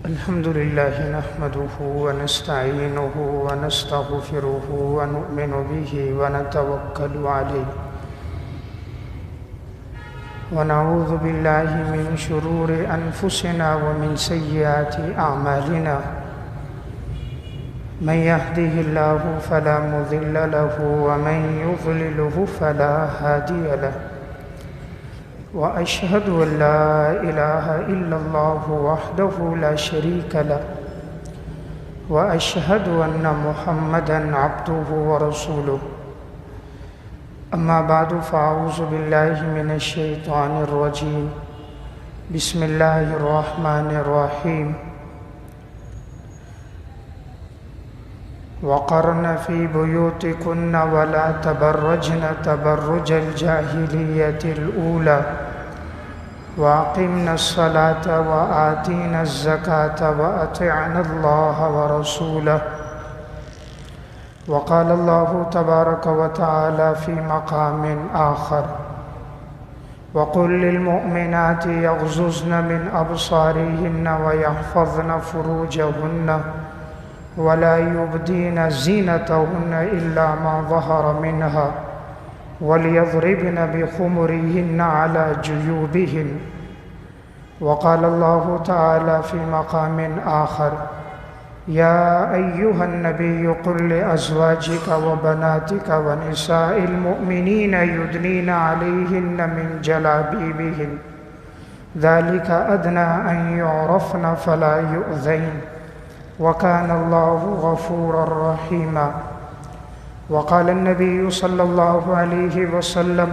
الحمد لله نحمده ونستعينه ونستغفره ونؤمن به ونتوكل عليه ونعوذ بالله من شرور أنفسنا ومن سيئات أعمالنا من يهده الله فلا مضل له ومن يضلله فلا هادي له وأشهد أن لا إله إلا الله وحده لا شريك له وأشهد أن محمدًا عبده ورسوله أما بعد فأعوذ بالله من الشيطان الرجيم بسم الله الرحمن الرحيم وقرن في بيوتكن ولا تبرجن تبرج الجاهلية الأولى وأقمنا الصلاة وآتينا الزكاة وأطعنا الله ورسوله وقال الله تبارك وتعالى في مقام آخر وقل للمؤمنات يغضضن من أبصارهن ويحفظن فروجهن ولا يبدين زينتهن إلا ما ظهر منها وليضربن بخمرهن على جيوبهن وقال الله تعالى في مقام آخر يا أيها النبي قل لأزواجك وبناتك ونساء المؤمنين يدنين عليهن من جلابيبهن ذلك أدنى أن يعرفن فلا يؤذين وكان الله غفورا رحيما وقال النبي صلى الله عليه وسلم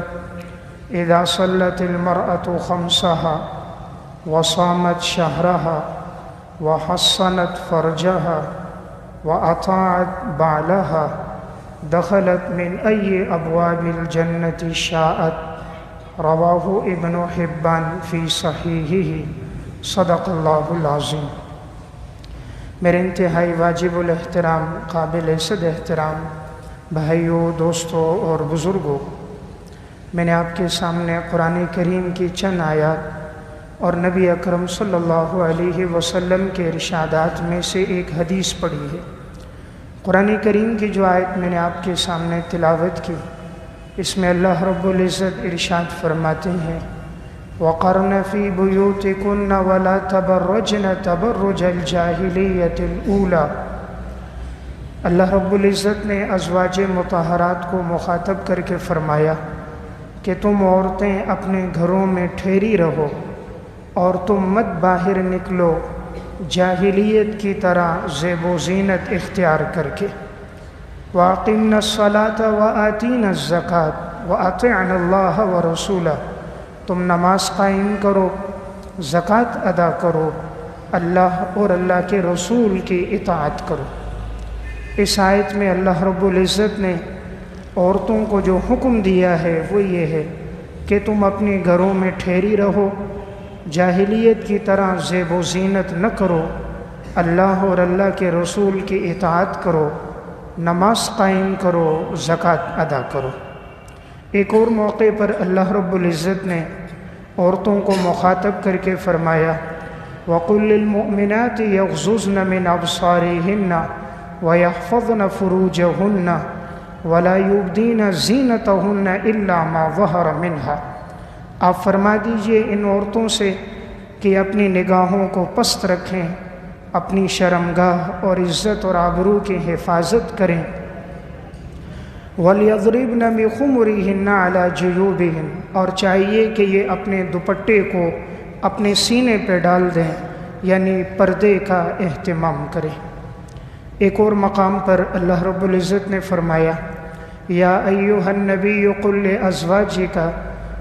إذا صلت المرأة خمسها وصامت شهرها وحصنت فرجها وأطاعت بعلها دخلت من أي أبواب الجنة شاءت رواه ابن حبان في صحيحه صدق الله العظيم۔ میرے انتہائی واجب الاحترام قابل عزت احترام بھائیوں، دوستوں اور بزرگوں، میں نے آپ کے سامنے قرآن کریم کی چند آیات اور نبی اکرم صلی اللہ علیہ وسلم کے ارشادات میں سے ایک حدیث پڑھی ہے۔ قرآن کریم کی جو آیت میں نے آپ کے سامنے تلاوت کی، اس میں اللہ رب العزت ارشاد فرماتے ہیں وَقَرْنَ فِي بُيُوتِكُنَّ وَلَا تَبَرَّجْنَ تَبَرُّجَ الْجَاهِلِيَّةِ الْأُولَى۔ اللہ رب العزت نے ازواج مطہرات کو مخاطب کر کے فرمایا کہ تم عورتیں اپنے گھروں میں ٹھہری رہو اور تم مت باہر نکلو جاہلیت کی طرح زیب و زینت اختیار کر کے۔ وَأَقِمْنَا الصَّلَاةَ وَآتِينَا الزَّكَاةَ وَأَطِعْنَا اللَّهَ وَرَسُولَهُ، تم نماز قائم کرو، زکوٰۃ ادا کرو، اللہ اور اللہ کے رسول کی اطاعت کرو۔ اس آیت میں اللہ رب العزت نے عورتوں کو جو حکم دیا ہے وہ یہ ہے کہ تم اپنے گھروں میں ٹھہری رہو، جاہلیت کی طرح زیب و زینت نہ کرو، اللہ اور اللہ کے رسول کی اطاعت کرو، نماز قائم کرو، زکوٰۃ ادا کرو۔ ایک اور موقع پر اللہ رب العزت نے عورتوں کو مخاطب کر کے فرمایا وَقُلْ لِلْمُؤْمِنَاتِ يَغْضُضْنَ مِنْ أَبْصَارِهِنَّ وَيَحْفَظْنَ فُرُوجَهُنَّ وَلَا يُبْدِينَ زِينَتَهُنَّ إِلَّا مَا ظَهَرَ مِنْهَا۔ آپ فرما دیجئے ان عورتوں سے کہ اپنی نگاہوں کو پست رکھیں، اپنی شرمگاہ اور عزت اور آبرو کی حفاظت کریں۔ وَلْيَضْرِبْنَ بِخُمُرِهِنَّ عَلَى جُيُوبِهِنَّ، اور چاہیے کہ یہ اپنے دوپٹے کو اپنے سینے پہ ڈال دیں، یعنی پردے کا اہتمام کریں۔ ایک اور مقام پر اللہ رب العزت نے فرمایا یا ایھا النبی قل لازواجک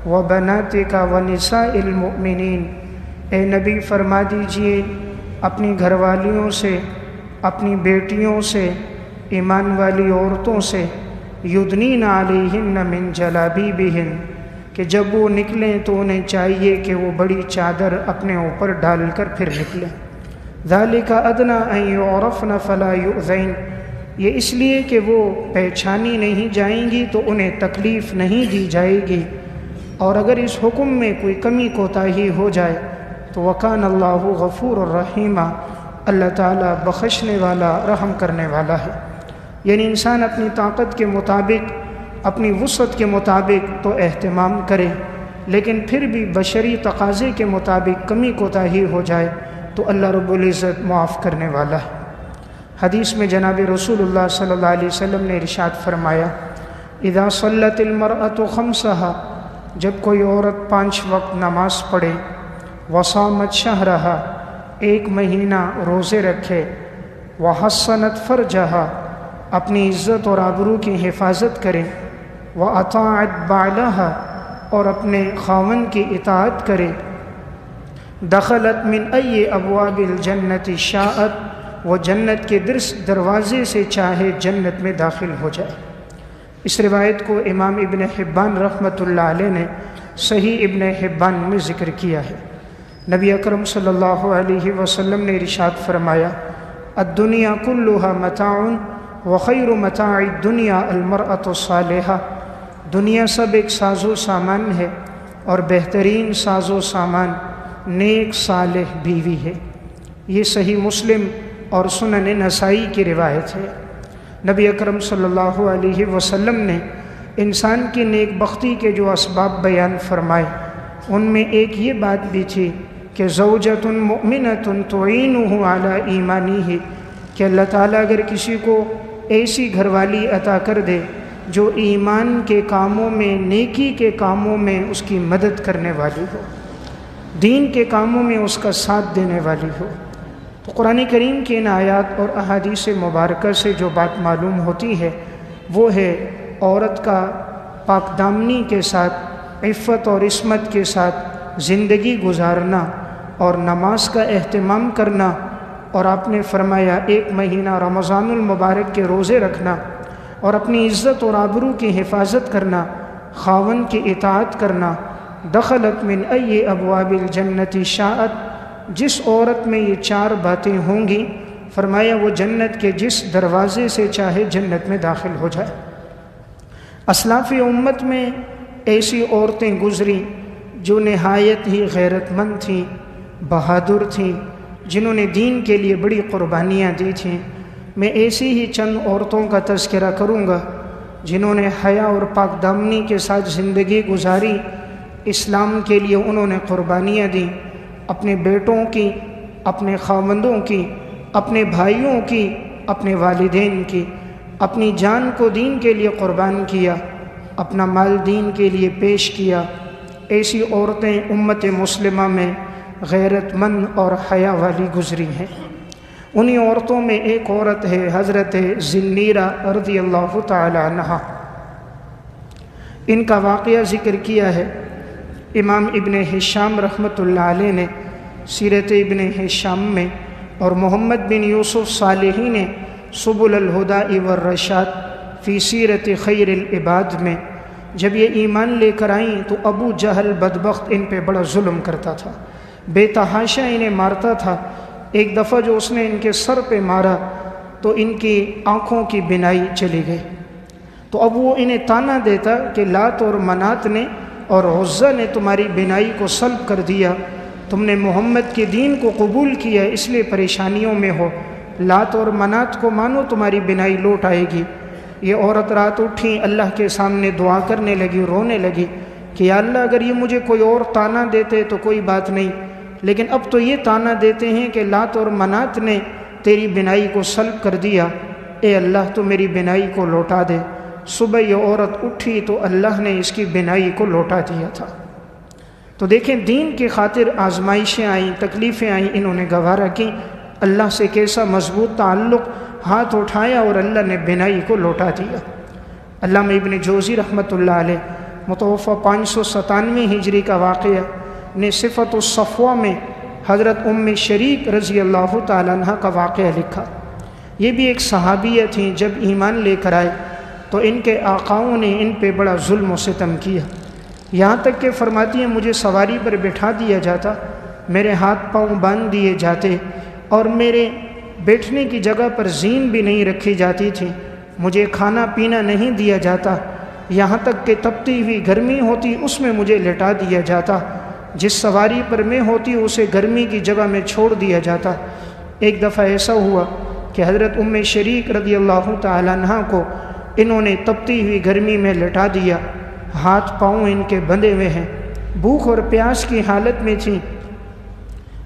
وبناتک ونساء المؤمنین، اے نبی فرما دیجئے اپنی گھر والیوں سے، اپنی بیٹیوں سے، ایمان والی عورتوں سے یدنین علیہن من جلابیبہن، کہ جب وہ نکلیں تو انہیں چاہیے کہ وہ بڑی چادر اپنے اوپر ڈال کر پھر نکلیں۔ ذالک ادنی ان یعرفن فلا یؤذین، یہ اس لیے کہ وہ پہچانی نہیں جائیں گی تو انہیں تکلیف نہیں دی جائے گی، اور اگر اس حکم میں کوئی کمی کوتاہی ہو جائے تو وکان اللہ غفور الرحیم، اللہ تعالیٰ بخشنے والا رحم کرنے والا ہے۔ یعنی انسان اپنی طاقت کے مطابق، اپنی وسعت کے مطابق تو اہتمام کرے، لیکن پھر بھی بشری تقاضے کے مطابق کمی کوتاہی ہو جائے تو اللہ رب العزت معاف کرنے والا ہے۔ حدیث میں جناب رسول اللہ صلی اللہ علیہ وسلم نے ارشاد فرمایا، اذا صلت المرأة خمسہا، جب کوئی عورت 5 وقت نماز پڑھے، وصامت شہرہا، 1 مہینہ روزے رکھے، وحصنت فرجہا، اپنی عزت اور آبرو کی حفاظت کرے، وَأَطَاعَتْ بَعْلَهَا، اور اپنے خاوند کی اطاعت کرے، دخلت من ای ابواب الجنت شاءت، وہ جنت کے دروازے سے چاہے جنت میں داخل ہو جائے۔ اس روایت کو امام ابن حبان رحمۃ اللہ علیہ نے صحیح ابن حبان میں ذکر کیا ہے۔ نبی اکرم صلی اللہ علیہ وسلم نے ارشاد فرمایا، الدنیا کلها متاع وخیر متاع الدنیا المرأة الصالحہ، دنیا سب ایک ساز و سامان ہے اور بہترین ساز و سامان نیک صالح بیوی ہے۔ یہ صحیح مسلم اور سنن نسائی کی روایت ہے۔ نبی اکرم صلی اللہ علیہ وسلم نے انسان کی نیک بختی کے جو اسباب بیان فرمائے، ان میں ایک یہ بات بھی تھی کہ زوجۃ مؤمنۃ تعینہ علی ایمانہ، کہ اللہ تعالیٰ اگر کسی کو ایسی گھر والی عطا کر دے جو ایمان کے کاموں میں، نیکی کے کاموں میں اس کی مدد کرنے والی ہو، دین کے کاموں میں اس کا ساتھ دینے والی ہو، تو قرآن کریم کی ان آیات اور احادیث مبارکہ سے جو بات معلوم ہوتی ہے وہ ہے عورت کا پاک دامنی کے ساتھ، عفت اور عصمت کے ساتھ زندگی گزارنا اور نماز کا اہتمام کرنا، اور آپ نے فرمایا 1 مہینہ رمضان المبارک کے روزے رکھنا، اور اپنی عزت اور آبرو کی حفاظت کرنا، خاوند کی اطاعت کرنا، دخلت من ای ابواب الجنت شاءت، جس عورت میں یہ 4 باتیں ہوں گی، فرمایا وہ جنت کے جس دروازے سے چاہے جنت میں داخل ہو جائے۔ اسلاف امت میں ایسی عورتیں گزری جو نہایت ہی غیرت مند تھیں، بہادر تھیں، جنہوں نے دین کے لیے بڑی قربانیاں دی تھیں۔ میں ایسی ہی چند عورتوں کا تذکرہ کروں گا جنہوں نے حیا اور پاک دامنی کے ساتھ زندگی گزاری، اسلام کے لیے انہوں نے قربانیاں دیں، اپنے بیٹوں کی، اپنے خاوندوں کی، اپنے بھائیوں کی، اپنے والدین کی، اپنی جان کو دین کے لیے قربان کیا، اپنا مال دین کے لیے پیش کیا۔ ایسی عورتیں امت مسلمہ میں غیرت مند اور حیا والی گزری ہیں۔ انہی عورتوں میں ایک عورت ہے حضرت ذنیرہ رضی اللہ تعالی عنہا۔ ان کا واقعہ ذکر کیا ہے امام ابن ہشام رحمۃ اللہ علیہ نے سیرت ابن ہشام میں، اور محمد بن یوسف صالحی نے سبل الہدی والرشاد فی سیرت خیر العباد میں۔ جب یہ ایمان لے کر آئیں تو ابو جہل بدبخت ان پہ بڑا ظلم کرتا تھا، بے تحاشا انہیں مارتا تھا۔ ایک دفعہ جو اس نے ان کے سر پہ مارا تو ان کی آنکھوں کی بینائی چلی گئی، تو اب وہ انہیں تانا دیتا کہ لات اور منات نے اور عزا نے تمہاری بینائی کو سلب کر دیا، تم نے محمد کے دین کو قبول کیا اس لیے پریشانیوں میں ہو، لات اور منات کو مانو تمہاری بینائی لوٹ آئے گی۔ یہ عورت رات اٹھی، اللہ کے سامنے دعا کرنے لگی، رونے لگی کہ یا اللہ اگر یہ مجھے کوئی اور تانا دیتے تو کوئی بات نہیں، لیکن اب تو یہ تانا دیتے ہیں کہ لات اور منات نے تیری بینائی کو سلب کر دیا، اے اللہ تو میری بینائی کو لوٹا دے۔ صبح یہ عورت اٹھی تو اللہ نے اس کی بینائی کو لوٹا دیا تھا۔ تو دیکھیں دین کی خاطر آزمائشیں آئیں، تکلیفیں آئیں، انہوں نے گوارا کی، اللہ سے کیسا مضبوط تعلق، ہاتھ اٹھایا اور اللہ نے بینائی کو لوٹا دیا۔ علامہ ابن جوزی رحمۃ اللہ علیہ متوفہ 597 ہجری کا واقعہ نے صفت الصفوہ میں حضرت ام شریک رضی اللہ تعالیٰ عنہ کا واقعہ لکھا۔ یہ بھی ایک صحابیہ تھیں، جب ایمان لے کر آئے تو ان کے آقاؤں نے ان پہ بڑا ظلم و ستم کیا، یہاں تک کہ فرماتی ہیں مجھے سواری پر بٹھا دیا جاتا، میرے ہاتھ پاؤں باندھ دیے جاتے، اور میرے بیٹھنے کی جگہ پر زین بھی نہیں رکھی جاتی تھی، مجھے کھانا پینا نہیں دیا جاتا، یہاں تک کہ تپتی ہوئی گرمی ہوتی اس میں مجھے لٹا دیا جاتا، جس سواری پر میں ہوتی اسے گرمی کی جگہ میں چھوڑ دیا جاتا۔ ایک دفعہ ایسا ہوا کہ حضرت ام شریک رضی اللہ تعالیٰ عنہ کو انہوں نے تپتی ہوئی گرمی میں لٹا دیا، ہاتھ پاؤں ان کے بندھے ہوئے ہیں، بھوک اور پیاس کی حالت میں تھیں۔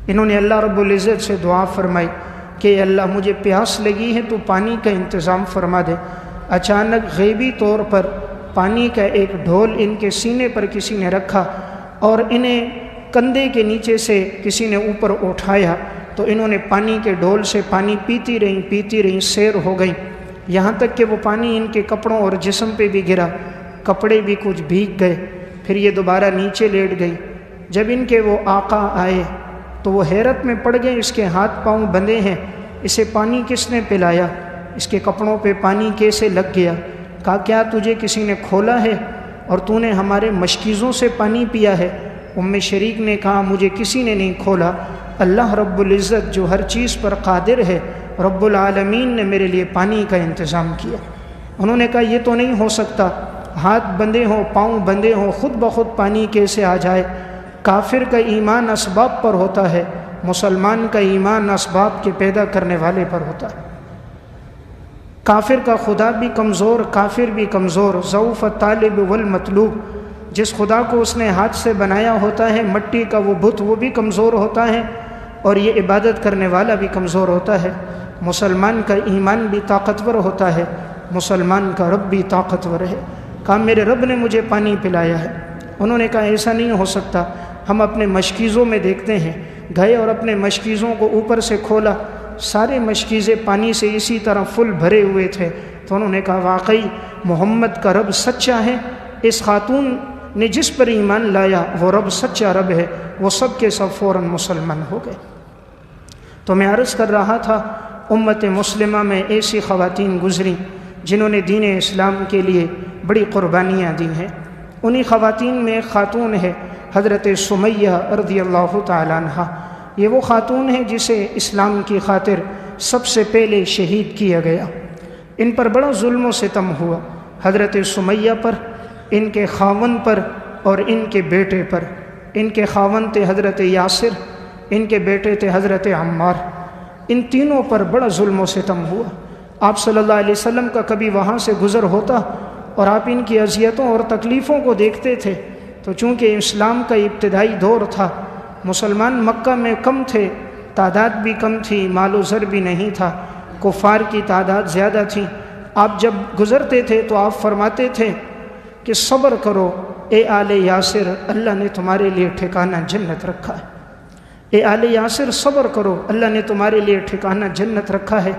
انہوں نے اللہ رب العزت سے دعا فرمائی کہ اللہ مجھے پیاس لگی ہے تو پانی کا انتظام فرما دے۔ اچانک غیبی طور پر پانی کا ایک ڈھول ان کے سینے پر کسی نے رکھا اور انہیں کندھے کے نیچے سے کسی نے اوپر اٹھایا، تو انہوں نے پانی کے ڈھول سے پانی پیتی رہیں سیر ہو گئیں، یہاں تک کہ وہ پانی ان کے کپڑوں اور جسم پہ بھی گرا، کپڑے بھی کچھ بھیگ گئے۔ پھر یہ دوبارہ نیچے لیٹ گئی۔ جب ان کے وہ آقا آئے تو وہ حیرت میں پڑ گئے، اس کے ہاتھ پاؤں بندھے ہیں، اسے پانی کس نے پلایا، اس کے کپڑوں پہ پانی کیسے لگ گیا؟ کہا کیا تجھے کسی نے کھولا ہے اور تو نے ہمارے مشکیزوں سے پانی پیا ہے؟ ام شریک نے کہا مجھے کسی نے نہیں کھولا، اللہ رب العزت جو ہر چیز پر قادر ہے، رب العالمین نے میرے لیے پانی کا انتظام کیا۔ انہوں نے کہا یہ تو نہیں ہو سکتا، ہاتھ بندھے ہوں، پاؤں بندھے ہوں، خود بخود پانی کیسے آ جائے؟ کافر کا ایمان اسباب پر ہوتا ہے، مسلمان کا ایمان اسباب کے پیدا کرنے والے پر ہوتا ہے۔ کافر کا خدا بھی کمزور، کافر بھی کمزور، ضعف الطالب والمطلوب، جس خدا کو اس نے ہاتھ سے بنایا ہوتا ہے، مٹی کا وہ بت، وہ بھی کمزور ہوتا ہے، اور یہ عبادت کرنے والا بھی کمزور ہوتا ہے۔ مسلمان کا ایمان بھی طاقتور ہوتا ہے، مسلمان کا رب بھی طاقتور ہے۔ کہا میرے رب نے مجھے پانی پلایا ہے۔ انہوں نے کہا ایسا نہیں ہو سکتا، ہم اپنے مشکیزوں میں دیکھتے ہیں۔ گئے اور اپنے مشکیزوں کو اوپر سے کھولا، سارے مشکیزیں پانی سے اسی طرح فل بھرے ہوئے تھے۔ تو انہوں نے کہا واقعی محمد کا رب سچا ہے، اس خاتون نے جس پر ایمان لایا وہ رب سچا رب ہے۔ وہ سب کے سب فوراً مسلمان ہو گئے۔ تو میں عرض کر رہا تھا امت مسلمہ میں ایسی خواتین گزری جنہوں نے دین اسلام کے لیے بڑی قربانیاں دی ہیں۔ انہی خواتین میں ایک خاتون ہے حضرت سمیہ رضی اللہ تعالیٰ عنہ۔ یہ وہ خاتون ہے جسے اسلام کی خاطر سب سے پہلے شہید کیا گیا۔ ان پر بڑا ظلم و ستم ہوا، حضرت سمیہ پر، ان کے خاوند پر اور ان کے بیٹے پر۔ ان کے خاوند تھے حضرت یاسر، ان کے بیٹے تھے حضرت عمار۔ ان تینوں پر بڑا ظلم و ستم ہوا۔ آپ صلی اللہ علیہ وسلم کا کبھی وہاں سے گزر ہوتا اور آپ ان کی اذیتوں اور تکلیفوں کو دیکھتے تھے، تو چونکہ اسلام کا ابتدائی دور تھا، مسلمان مکہ میں کم تھے، تعداد بھی کم تھی، مال و زر بھی نہیں تھا، کفار کی تعداد زیادہ تھی۔ آپ جب گزرتے تھے تو آپ فرماتے تھے کہ صبر کرو اے آل یاسر، اللہ نے تمہارے لیے ٹھکانہ جنت رکھا ہے۔ اے آل یاسر صبر کرو، اللہ نے تمہارے لیے ٹھکانہ جنت رکھا ہے۔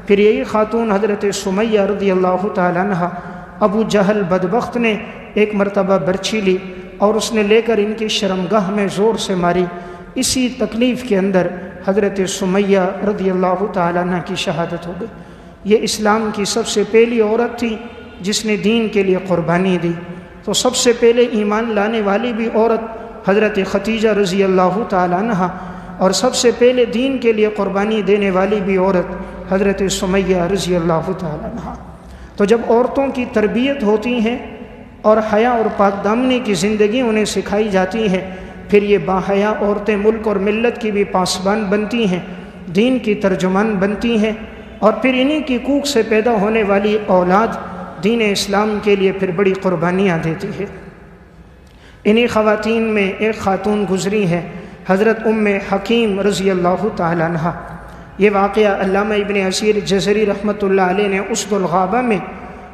پھر یہی خاتون حضرت سمیہ رضی اللہ تعالیٰ عنہ، ابو جہل بدبخت نے ایک مرتبہ برچھی لی اور اس نے لے کر ان کی شرمگاہ میں زور سے ماری۔ اسی تکلیف کے اندر حضرت سمیہ رضی اللہ تعالیٰ عنہ کی شہادت ہو گئی۔ یہ اسلام کی سب سے پہلی عورت تھی جس نے دین کے لیے قربانی دی۔ تو سب سے پہلے ایمان لانے والی بھی عورت حضرت خدیجہ رضی اللہ تعالیٰ عنہ، اور سب سے پہلے دین کے لیے قربانی دینے والی بھی عورت حضرت سمیہ رضی اللہ تعالیٰ عنہ۔ تو جب عورتوں کی تربیت ہوتی ہے اور حیا اور پاک دامنی کی زندگی انہیں سکھائی جاتی ہے، پھر یہ باحیا عورتیں ملک اور ملت کی بھی پاسبان بنتی ہیں، دین کی ترجمان بنتی ہیں، اور پھر انہی کی کوکھ سے پیدا ہونے والی اولاد دین اسلام کے لیے پھر بڑی قربانیاں دیتی ہے۔ انہی خواتین میں ایک خاتون گزری ہے حضرت ام حکیم رضی اللہ تعالیٰ عنہ۔ یہ واقعہ علامہ ابن اسیر جزری رحمۃ اللہ علیہ نے اسد الغابہ میں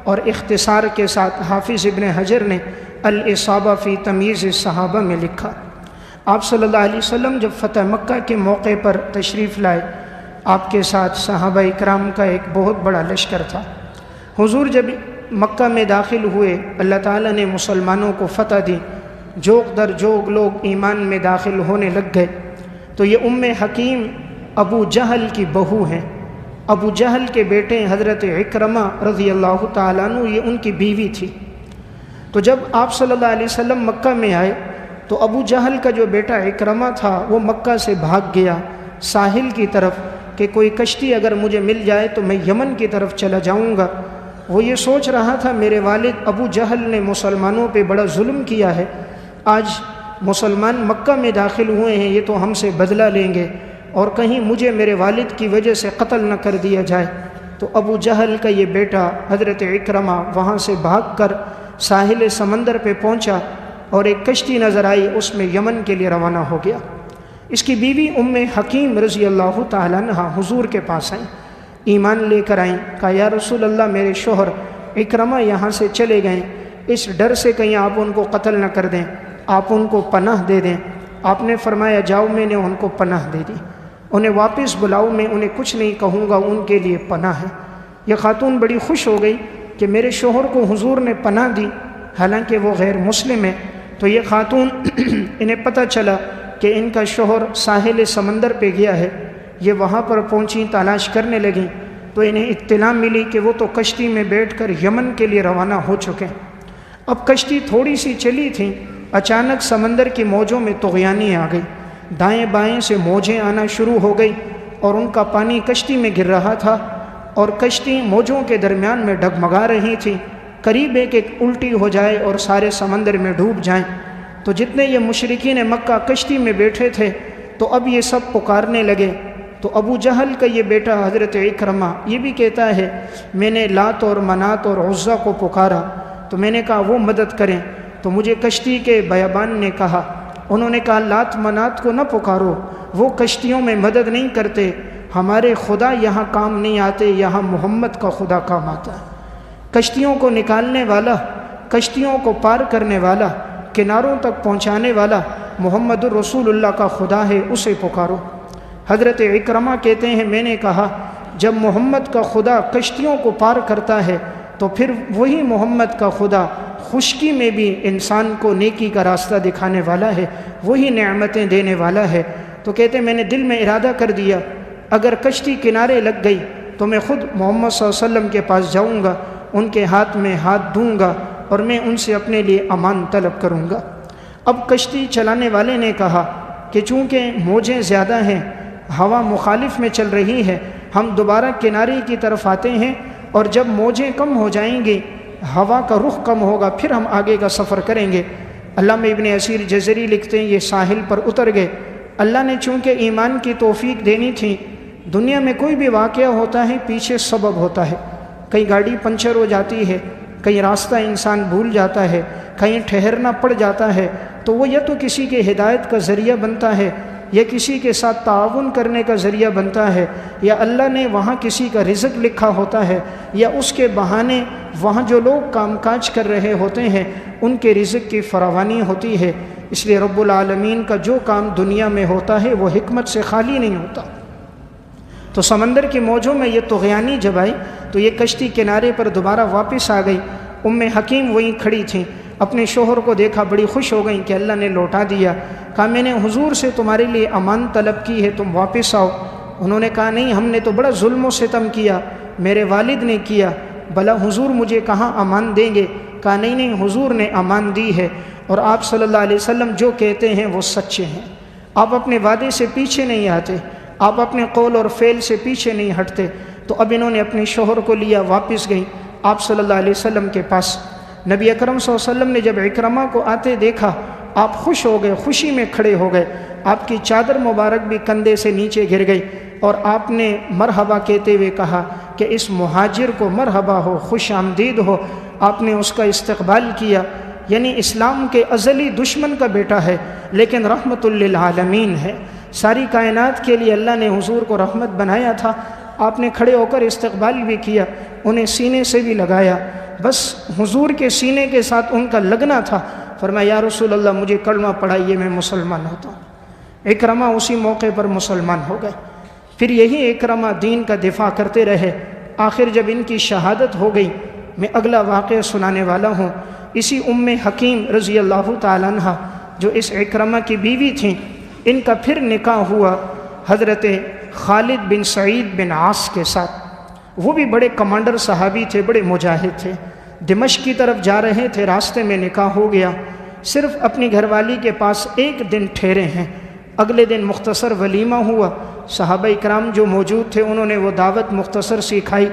اور اختصار کے ساتھ حافظ ابن حجر نے الاصابہ فی تمییز الصحابہ میں لکھا۔ آپ صلی اللہ علیہ وسلم جب فتح مکہ کے موقع پر تشریف لائے، آپ کے ساتھ صحابہ اکرام کا ایک بہت بڑا لشکر تھا۔ حضور جب مکہ میں داخل ہوئے، اللہ تعالیٰ نے مسلمانوں کو فتح دی، جوگ در جوگ لوگ ایمان میں داخل ہونے لگ گئے۔ تو یہ ام حکیم ابو جہل کی بہو ہیں، ابو جہل کے بیٹے حضرت عکرمہ رضی اللہ تعالیٰ عنہ، یہ ان کی بیوی تھی۔ تو جب آپ صلی اللہ علیہ وسلم مکہ میں آئے تو ابو جہل کا جو بیٹا عکرمہ تھا وہ مکہ سے بھاگ گیا ساحل کی طرف کہ کوئی کشتی اگر مجھے مل جائے تو میں یمن کی طرف چلا جاؤں گا۔ وہ یہ سوچ رہا تھا میرے والد ابو جہل نے مسلمانوں پہ بڑا ظلم کیا ہے، آج مسلمان مکہ میں داخل ہوئے ہیں، یہ تو ہم سے بدلہ لیں گے اور کہیں مجھے میرے والد کی وجہ سے قتل نہ کر دیا جائے۔ تو ابو جہل کا یہ بیٹا حضرت اکرمہ وہاں سے بھاگ کر ساحل سمندر پہ پہنچا اور ایک کشتی نظر آئی، اس میں یمن کے لیے روانہ ہو گیا۔ اس کی بیوی ام حکیم رضی اللہ تعالیٰ عنہ حضور کے پاس آئیں، ایمان لے کر آئیں، کہا یا رسول اللہ میرے شوہر اکرمہ یہاں سے چلے گئے، اس ڈر سے کہیں آپ ان کو قتل نہ کر دیں، آپ ان کو پناہ دے دیں۔ آپ نے فرمایا جاؤ، میں نے ان کو پناہ دے دی، انہیں واپس بلاؤ، میں انہیں کچھ نہیں کہوں گا، ان کے لیے پناہ ہے۔ یہ خاتون بڑی خوش ہو گئی کہ میرے شوہر کو حضور نے پناہ دی، حالانکہ وہ غیر مسلم ہے۔ تو یہ خاتون انہیں پتہ چلا کہ ان کا شوہر ساحل سمندر پہ گیا ہے، یہ وہاں پر پہنچی، تلاش کرنے لگیں تو انہیں اطلاع ملی کہ وہ تو کشتی میں بیٹھ کر یمن کے لیے روانہ ہو چکے۔ اب کشتی تھوڑی سی چلی تھی، اچانک سمندر کی موجوں میں طغیانی آ گئی، دائیں بائیں سے موجیں آنا شروع ہو گئی اور ان کا پانی کشتی میں گر رہا تھا اور کشتی موجوں کے درمیان میں ڈگمگا رہی تھی، قریب ایک الٹی ہو جائے اور سارے سمندر میں ڈوب جائیں۔ تو جتنے یہ مشرکین مکہ کشتی میں بیٹھے تھے تو اب یہ سب پکارنے لگے۔ تو ابو جہل کا یہ بیٹا حضرت اکرمہ یہ بھی کہتا ہے میں نے لات اور منات اور عزا کو پکارا، تو میں نے کہا وہ مدد کریں، تو مجھے کشتی کے بیابان نے کہا، انہوں نے کہا لات منات کو نہ پکارو، وہ کشتیوں میں مدد نہیں کرتے، ہمارے خدا یہاں کام نہیں آتے، یہاں محمد کا خدا کام آتا ہے۔ کشتیوں کو نکالنے والا، کشتیوں کو پار کرنے والا، کناروں تک پہنچانے والا محمد الرسول اللہ کا خدا ہے، اسے پکارو۔ حضرت اکرمہ کہتے ہیں میں نے کہا جب محمد کا خدا کشتیوں کو پار کرتا ہے تو پھر وہی محمد کا خدا خشکی میں بھی انسان کو نیکی کا راستہ دکھانے والا ہے، وہی نعمتیں دینے والا ہے۔ تو کہتے ہیں میں نے دل میں ارادہ کر دیا اگر کشتی کنارے لگ گئی تو میں خود محمد صلی اللہ علیہ وسلم کے پاس جاؤں گا، ان کے ہاتھ میں ہاتھ دوں گا اور میں ان سے اپنے لیے امان طلب کروں گا۔ اب کشتی چلانے والے نے کہا کہ چونکہ موجیں زیادہ ہیں، ہوا مخالف میں چل رہی ہے، ہم دوبارہ کنارے کی طرف آتے ہیں اور جب موجیں کم ہو جائیں گی، ہوا کا رخ کم ہوگا، پھر ہم آگے کا سفر کریں گے۔ علامہ ابن اسیر جزری لکھتے ہیں یہ ساحل پر اتر گئے۔ اللہ نے چونکہ ایمان کی توفیق دینی تھی، دنیا میں کوئی بھی واقعہ ہوتا ہے پیچھے سبب ہوتا ہے، کہیں گاڑی پنچر ہو جاتی ہے، کہیں راستہ انسان بھول جاتا ہے، کہیں ٹھہرنا پڑ جاتا ہے، تو وہ یا تو کسی کے ہدایت کا ذریعہ بنتا ہے یا کسی کے ساتھ تعاون کرنے کا ذریعہ بنتا ہے، یا اللہ نے وہاں کسی کا رزق لکھا ہوتا ہے، یا اس کے بہانے وہاں جو لوگ کام کاج کر رہے ہوتے ہیں ان کے رزق کی فراوانی ہوتی ہے۔ اس لیے رب العالمین کا جو کام دنیا میں ہوتا ہے وہ حکمت سے خالی نہیں ہوتا۔ تو سمندر کی موجوں میں یہ طغیانی جب آئی تو یہ کشتی کنارے پر دوبارہ واپس آ گئی۔ ام حکیم وہیں کھڑی تھیں، اپنے شوہر کو دیکھا بڑی خوش ہو گئیں کہ اللہ نے لوٹا دیا۔ کہا میں نے حضور سے تمہارے لیے امان طلب کی ہے، تم واپس آؤ۔ انہوں نے کہا نہیں، ہم نے تو بڑا ظلم و ستم کیا، میرے والد نے کیا، بھلا حضور مجھے کہاں امان دیں گے؟ کہا نہیں نہیں، حضور نے امان دی ہے اور آپ صلی اللہ علیہ وسلم جو کہتے ہیں وہ سچے ہیں، آپ اپنے وعدے سے پیچھے نہیں آتے، آپ اپنے قول اور فعل سے پیچھے نہیں ہٹتے۔ تو اب انہوں نے اپنے شوہر کو لیا، واپس گئیں آپ صلی اللہ علیہ وسلم کے پاس۔ نبی اکرم صلی اللہ علیہ وسلم نے جب اکرمہ کو آتے دیکھا آپ خوش ہو گئے، خوشی میں کھڑے ہو گئے، آپ کی چادر مبارک بھی کندھے سے نیچے گر گئی اور آپ نے مرحبا کہتے ہوئے کہا کہ اس مہاجر کو مرحبا ہو، خوش آمدید ہو۔ آپ نے اس کا استقبال کیا، یعنی اسلام کے ازلی دشمن کا بیٹا ہے لیکن رحمت للعالمین ہے، ساری کائنات کے لیے اللہ نے حضور کو رحمت بنایا تھا۔ آپ نے کھڑے ہو کر استقبال بھی کیا، انہیں سینے سے بھی لگایا، بس حضور کے سینے کے ساتھ ان کا لگنا تھا۔ فرمایا یا رسول اللہ مجھے کلمہ پڑھائیے، میں مسلمان ہوتا ہوں۔ اکرمہ اسی موقع پر مسلمان ہو گئے۔ پھر یہی اکرمہ دین کا دفاع کرتے رہے، آخر جب ان کی شہادت ہو گئی، میں اگلا واقعہ سنانے والا ہوں۔ اسی ام حکیم رضی اللہ تعالیٰ عنہ جو اس اکرمہ کی بیوی تھیں، ان کا پھر نکاح ہوا حضرت خالد بن سعید بن عاص کے ساتھ۔ وہ بھی بڑے کمانڈر صحابی تھے، بڑے مجاہد تھے، دمشق کی طرف جا رہے تھے، راستے میں نکاح ہو گیا، صرف اپنی گھر والی کے پاس ایک دن ٹھہرے ہیں۔ اگلے دن مختصر ولیمہ ہوا، صحابہ اکرام جو موجود تھے انہوں نے وہ دعوت مختصر سی کھائی۔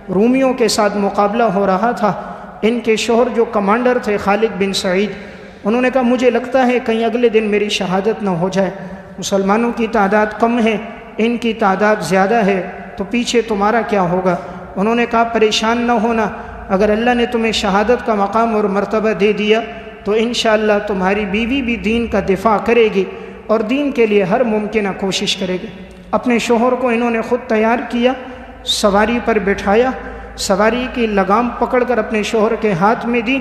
رومیوں کے ساتھ مقابلہ ہو رہا تھا، ان کے شوہر جو کمانڈر تھے خالد بن سعید، انہوں نے کہا مجھے لگتا ہے کہیں اگلے دن میری شہادت نہ ہو جائے، مسلمانوں کی تعداد کم ہے، ان کی تعداد زیادہ ہے، تو پیچھے تمہارا کیا ہوگا؟ انہوں نے کہا پریشان نہ ہونا، اگر اللہ نے تمہیں شہادت کا مقام اور مرتبہ دے دیا تو انشاءاللہ تمہاری بیوی بھی دین کا دفاع کرے گی اور دین کے لیے ہر ممکنہ کوشش کرے گی۔ اپنے شوہر کو انہوں نے خود تیار کیا، سواری پر بٹھایا، سواری کی لگام پکڑ کر اپنے شوہر کے ہاتھ میں دی،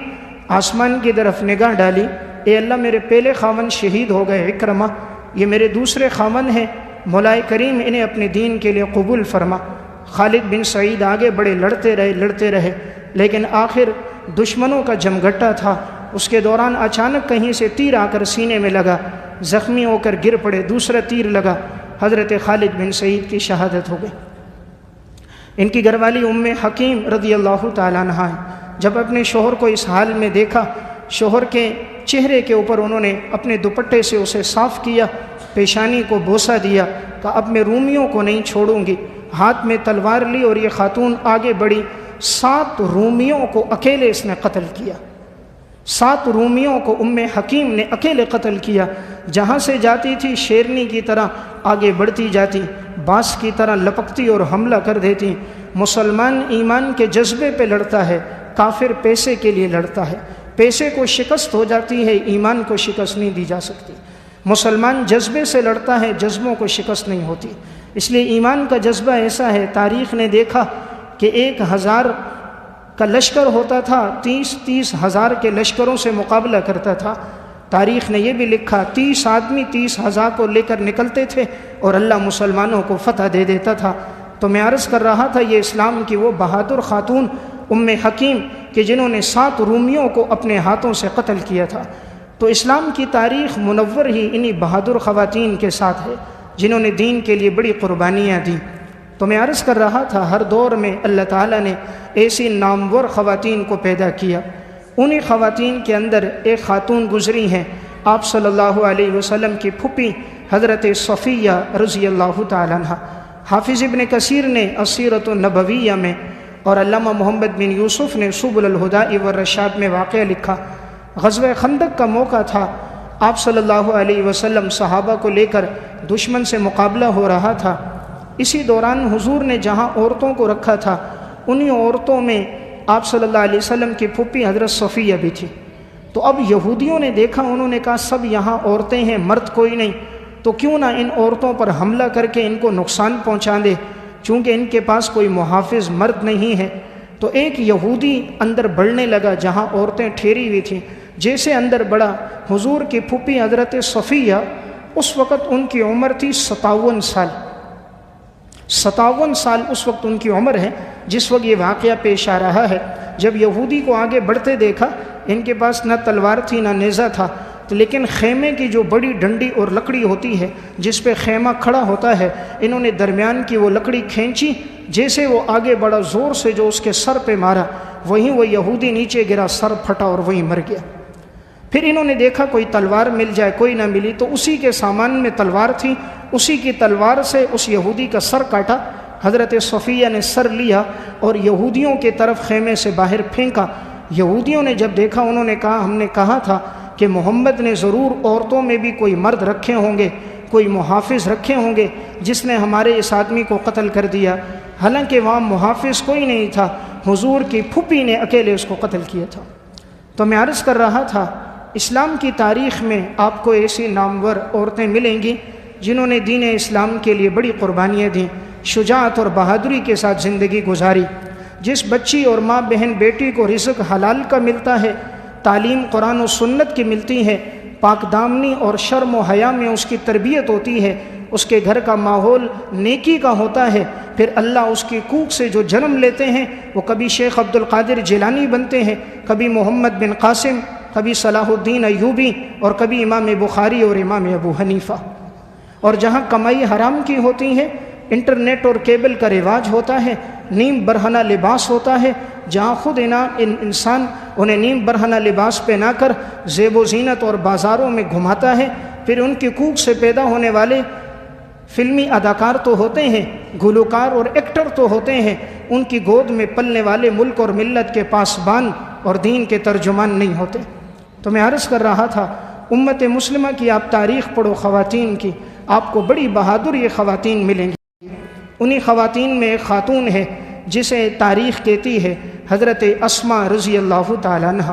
آسمان کی طرف نگاہ ڈالی، اے اللہ میرے پہلے خاوند شہید ہو گئے اکرمہ، یہ میرے دوسرے خاوند ہیں، مولا کریم انہیں اپنے دین کے لیے قبول فرما۔ خالد بن سعید آگے بڑے لڑتے رہے لیکن آخر دشمنوں کا جمگٹا تھا، اس کے دوران اچانک کہیں سے تیر آ کر سینے میں لگا، زخمی ہو کر گر پڑے، دوسرا تیر لگا، حضرت خالد بن سعید کی شہادت ہو گئی۔ ان کی گھر والی ام حکیم رضی اللہ تعالیٰ عنہا ہے، جب اپنے شوہر کو اس حال میں دیکھا، شوہر کے چہرے کے اوپر انہوں نے اپنے دوپٹے سے اسے صاف کیا، پیشانی کو بوسہ دیا، کہا اب میں رومیوں کو نہیں چھوڑوں گی۔ ہاتھ میں تلوار لی اور یہ خاتون آگے بڑھی، 7 رومیوں کو اکیلے اس نے قتل کیا، 7 رومیوں کو ام حکیم نے اکیلے قتل کیا۔ جہاں سے جاتی تھی شیرنی کی طرح آگے بڑھتی جاتی، باس کی طرح لپکتی اور حملہ کر دیتی۔ مسلمان ایمان کے جذبے پہ لڑتا ہے، کافر پیسے کے لیے لڑتا ہے، پیسے کو شکست ہو جاتی ہے، ایمان کو شکست نہیں دی جا سکتی۔ مسلمان جذبے سے لڑتا ہے، جذبوں کو شکست نہیں ہوتی، اس لیے ایمان کا جذبہ ایسا ہے۔ تاریخ نے دیکھا کہ 1000 کا لشکر ہوتا تھا، 30 ہزار کے لشکروں سے مقابلہ کرتا تھا۔ تاریخ نے یہ بھی لکھا 30 آدمی 30,000 کو لے کر نکلتے تھے اور اللہ مسلمانوں کو فتح دے دیتا تھا۔ تو میں عرض کر رہا تھا یہ اسلام کی وہ بہادر خاتون ام حکیم کہ جنہوں نے 7 رومیوں کو اپنے ہاتھوں سے قتل کیا تھا۔ تو اسلام کی تاریخ منور ہی انہی بہادر خواتین کے ساتھ ہے جنہوں نے دین کے لیے بڑی قربانیاں دیں۔ تو میں عرض کر رہا تھا ہر دور میں اللہ تعالیٰ نے ایسی نامور خواتین کو پیدا کیا۔ انہی خواتین کے اندر ایک خاتون گزری ہیں، آپ صلی اللہ علیہ وسلم کی پھوپھی حضرت صفیہ رضی اللہ تعالیٰ عنہ۔ حافظ ابن کثیر نے السیرۃ النبویہ میں اور علامہ محمد بن یوسف نے سبل الہدی والرشاد میں واقعہ لکھا۔ غزوہ خندق کا موقع تھا، آپ صلی اللہ علیہ وسلم صحابہ کو لے کر دشمن سے مقابلہ ہو رہا تھا۔ اسی دوران حضور نے جہاں عورتوں کو رکھا تھا انہی عورتوں میں آپ صلی اللہ علیہ وسلم کی پھوپھی حضرت صفیہ بھی تھی۔ تو اب یہودیوں نے دیکھا، انہوں نے کہا سب یہاں عورتیں ہیں، مرد کوئی نہیں، تو کیوں نہ ان عورتوں پر حملہ کر کے ان کو نقصان پہنچا دے، چونکہ ان کے پاس کوئی محافظ مرد نہیں ہے۔ تو ایک یہودی اندر بڑھنے لگا جہاں عورتیں ٹھہری ہوئی تھیں، جیسے اندر بڑھا حضور کی پھوپھی حضرت صفیہ، اس وقت ان کی عمر تھی 57 سال۔ 57 سال اس وقت ان کی عمر ہے جس وقت یہ واقعہ پیش آ رہا ہے۔ جب یہودی کو آگے بڑھتے دیکھا، ان کے پاس نہ تلوار تھی نہ نیزہ تھا، لیکن خیمے کی جو بڑی ڈنڈی اور لکڑی ہوتی ہے جس پہ خیمہ کھڑا ہوتا ہے، انہوں نے درمیان کی وہ لکڑی کھینچی، جیسے وہ آگے بڑھا زور سے جو اس کے سر پہ مارا، وہیں وہ یہودی نیچے گرا، سر پھٹا اور وہیں مر گیا۔ پھر انہوں نے دیکھا کوئی تلوار مل جائے، کوئی نہ ملی، تو اسی کے سامان میں تلوار تھی، اسی کی تلوار سے اس یہودی کا سر کاٹا۔ حضرت صفیہ نے سر لیا اور یہودیوں کے طرف خیمے سے باہر پھینکا۔ یہودیوں نے جب دیکھا، انہوں نے کہا ہم نے کہا تھا کہ محمد نے ضرور عورتوں میں بھی کوئی مرد رکھے ہوں گے، کوئی محافظ رکھے ہوں گے جس نے ہمارے اس آدمی کو قتل کر دیا، حالانکہ وہاں محافظ کوئی نہیں تھا، حضور کی پھوپھی نے اکیلے اس کو قتل کیا تھا۔ تو میں عرض کر رہا تھا اسلام کی تاریخ میں آپ کو ایسی نامور عورتیں ملیں گی جنہوں نے دین اسلام کے لیے بڑی قربانیاں دیں، شجاعت اور بہادری کے ساتھ زندگی گزاری۔ جس بچی اور ماں بہن بیٹی کو رزق حلال کا ملتا ہے، تعلیم قرآن و سنت کی ملتی ہے، پاک دامنی اور شرم و حیا میں اس کی تربیت ہوتی ہے، اس کے گھر کا ماحول نیکی کا ہوتا ہے، پھر اللہ اس کی کوکھ سے جو جنم لیتے ہیں وہ کبھی شیخ عبد القادر جیلانی بنتے ہیں، کبھی محمد بن قاسم، کبھی صلاح الدین ایوبی، اور کبھی امام بخاری اور امام ابو حنیفہ۔ اور جہاں کمائی حرام کی ہوتی ہے، انٹرنیٹ اور کیبل کا رواج ہوتا ہے، نیم برہنہ لباس ہوتا ہے، جہاں خود انسان انہیں نیم برہنہ لباس پہنا کر زیب و زینت اور بازاروں میں گھماتا ہے، پھر ان کی کوکھ سے پیدا ہونے والے فلمی اداکار تو ہوتے ہیں، گلوکار اور ایکٹر تو ہوتے ہیں، ان کی گود میں پلنے والے ملک اور ملت کے پاسبان اور دین کے ترجمان نہیں ہوتے۔ تو میں عرض کر رہا تھا امت مسلمہ کی آپ تاریخ پڑھو خواتین کی، آپ کو بڑی بہادر یہ خواتین ملیں گی۔ انہی خواتین میں ایک خاتون ہے جسے تاریخ کہتی ہے حضرت اسماء رضی اللہ تعالیٰ عنہ۔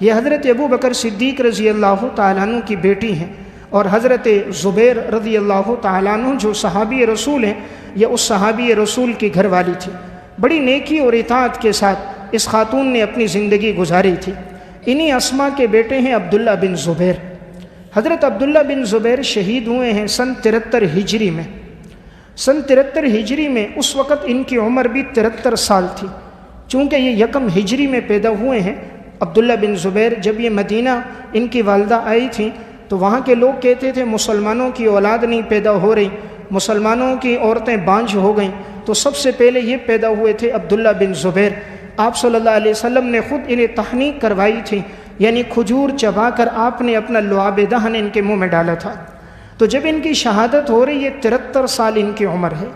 یہ حضرت ابو بکر صدیق رضی اللہ تعالیٰ عنہ کی بیٹی ہیں، اور حضرت زبیر رضی اللہ تعالیٰ عنہ جو صحابی رسول ہیں، یہ اس صحابی رسول کی گھر والی تھی۔ بڑی نیکی اور اطاعت کے ساتھ اس خاتون نے اپنی زندگی گزاری تھی۔ انہی اسماء کے بیٹے ہیں عبداللہ بن زبیر۔ حضرت عبداللہ بن زبیر شہید ہوئے ہیں سن 73 ہجری میں۔ سن 73 ہجری میں اس وقت ان کی عمر بھی 73 سال تھی، چونکہ یہ 1 ہجری میں پیدا ہوئے ہیں۔ عبداللہ بن زبیر جب یہ مدینہ ان کی والدہ آئی تھیں تو وہاں کے لوگ کہتے تھے مسلمانوں کی اولاد نہیں پیدا ہو رہی، مسلمانوں کی عورتیں بانجھ ہو گئیں، تو سب سے پہلے یہ پیدا ہوئے تھے عبداللہ بن زبیر۔ آپ صلی اللہ علیہ وسلم نے خود انہیں تحنیک کروائی تھی، یعنی کھجور چبا کر آپ نے اپنا لعاب دہن ان کے منہ میں ڈالا تھا۔ تو جب ان کی شہادت ہو رہی ہے 73 سال ان کی عمر ہے،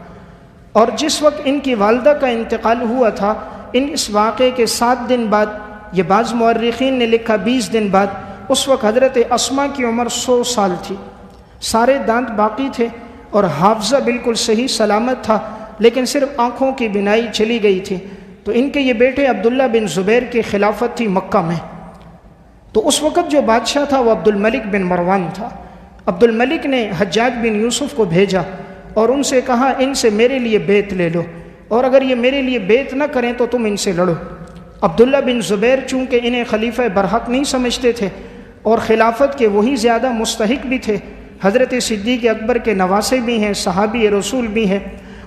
اور جس وقت ان کی والدہ کا انتقال ہوا تھا اس واقعے کے 7 دن بعد، یہ بعض مورخین نے لکھا 20 دن بعد، اس وقت حضرت اسماء کی عمر 100 سال تھی، سارے دانت باقی تھے اور حافظہ بالکل صحیح سلامت تھا، لیکن صرف آنکھوں کی بینائی چلی گئی تھی۔ تو ان کے یہ بیٹے عبداللہ بن زبیر کی خلافت تھی مکہ میں۔ تو اس وقت جو بادشاہ تھا وہ عبد الملک بن مروان تھا۔ عبد الملک نے حجاج بن یوسف کو بھیجا اور ان سے کہا ان سے میرے لیے بیعت لے لو، اور اگر یہ میرے لیے بیعت نہ کریں تو تم ان سے لڑو۔ عبداللہ بن زبیر چونکہ انہیں خلیفہ برحق نہیں سمجھتے تھے اور خلافت کے وہی زیادہ مستحق بھی تھے، حضرت صدیق اکبر کے نواسے بھی ہیں، صحابی رسول بھی ہیں،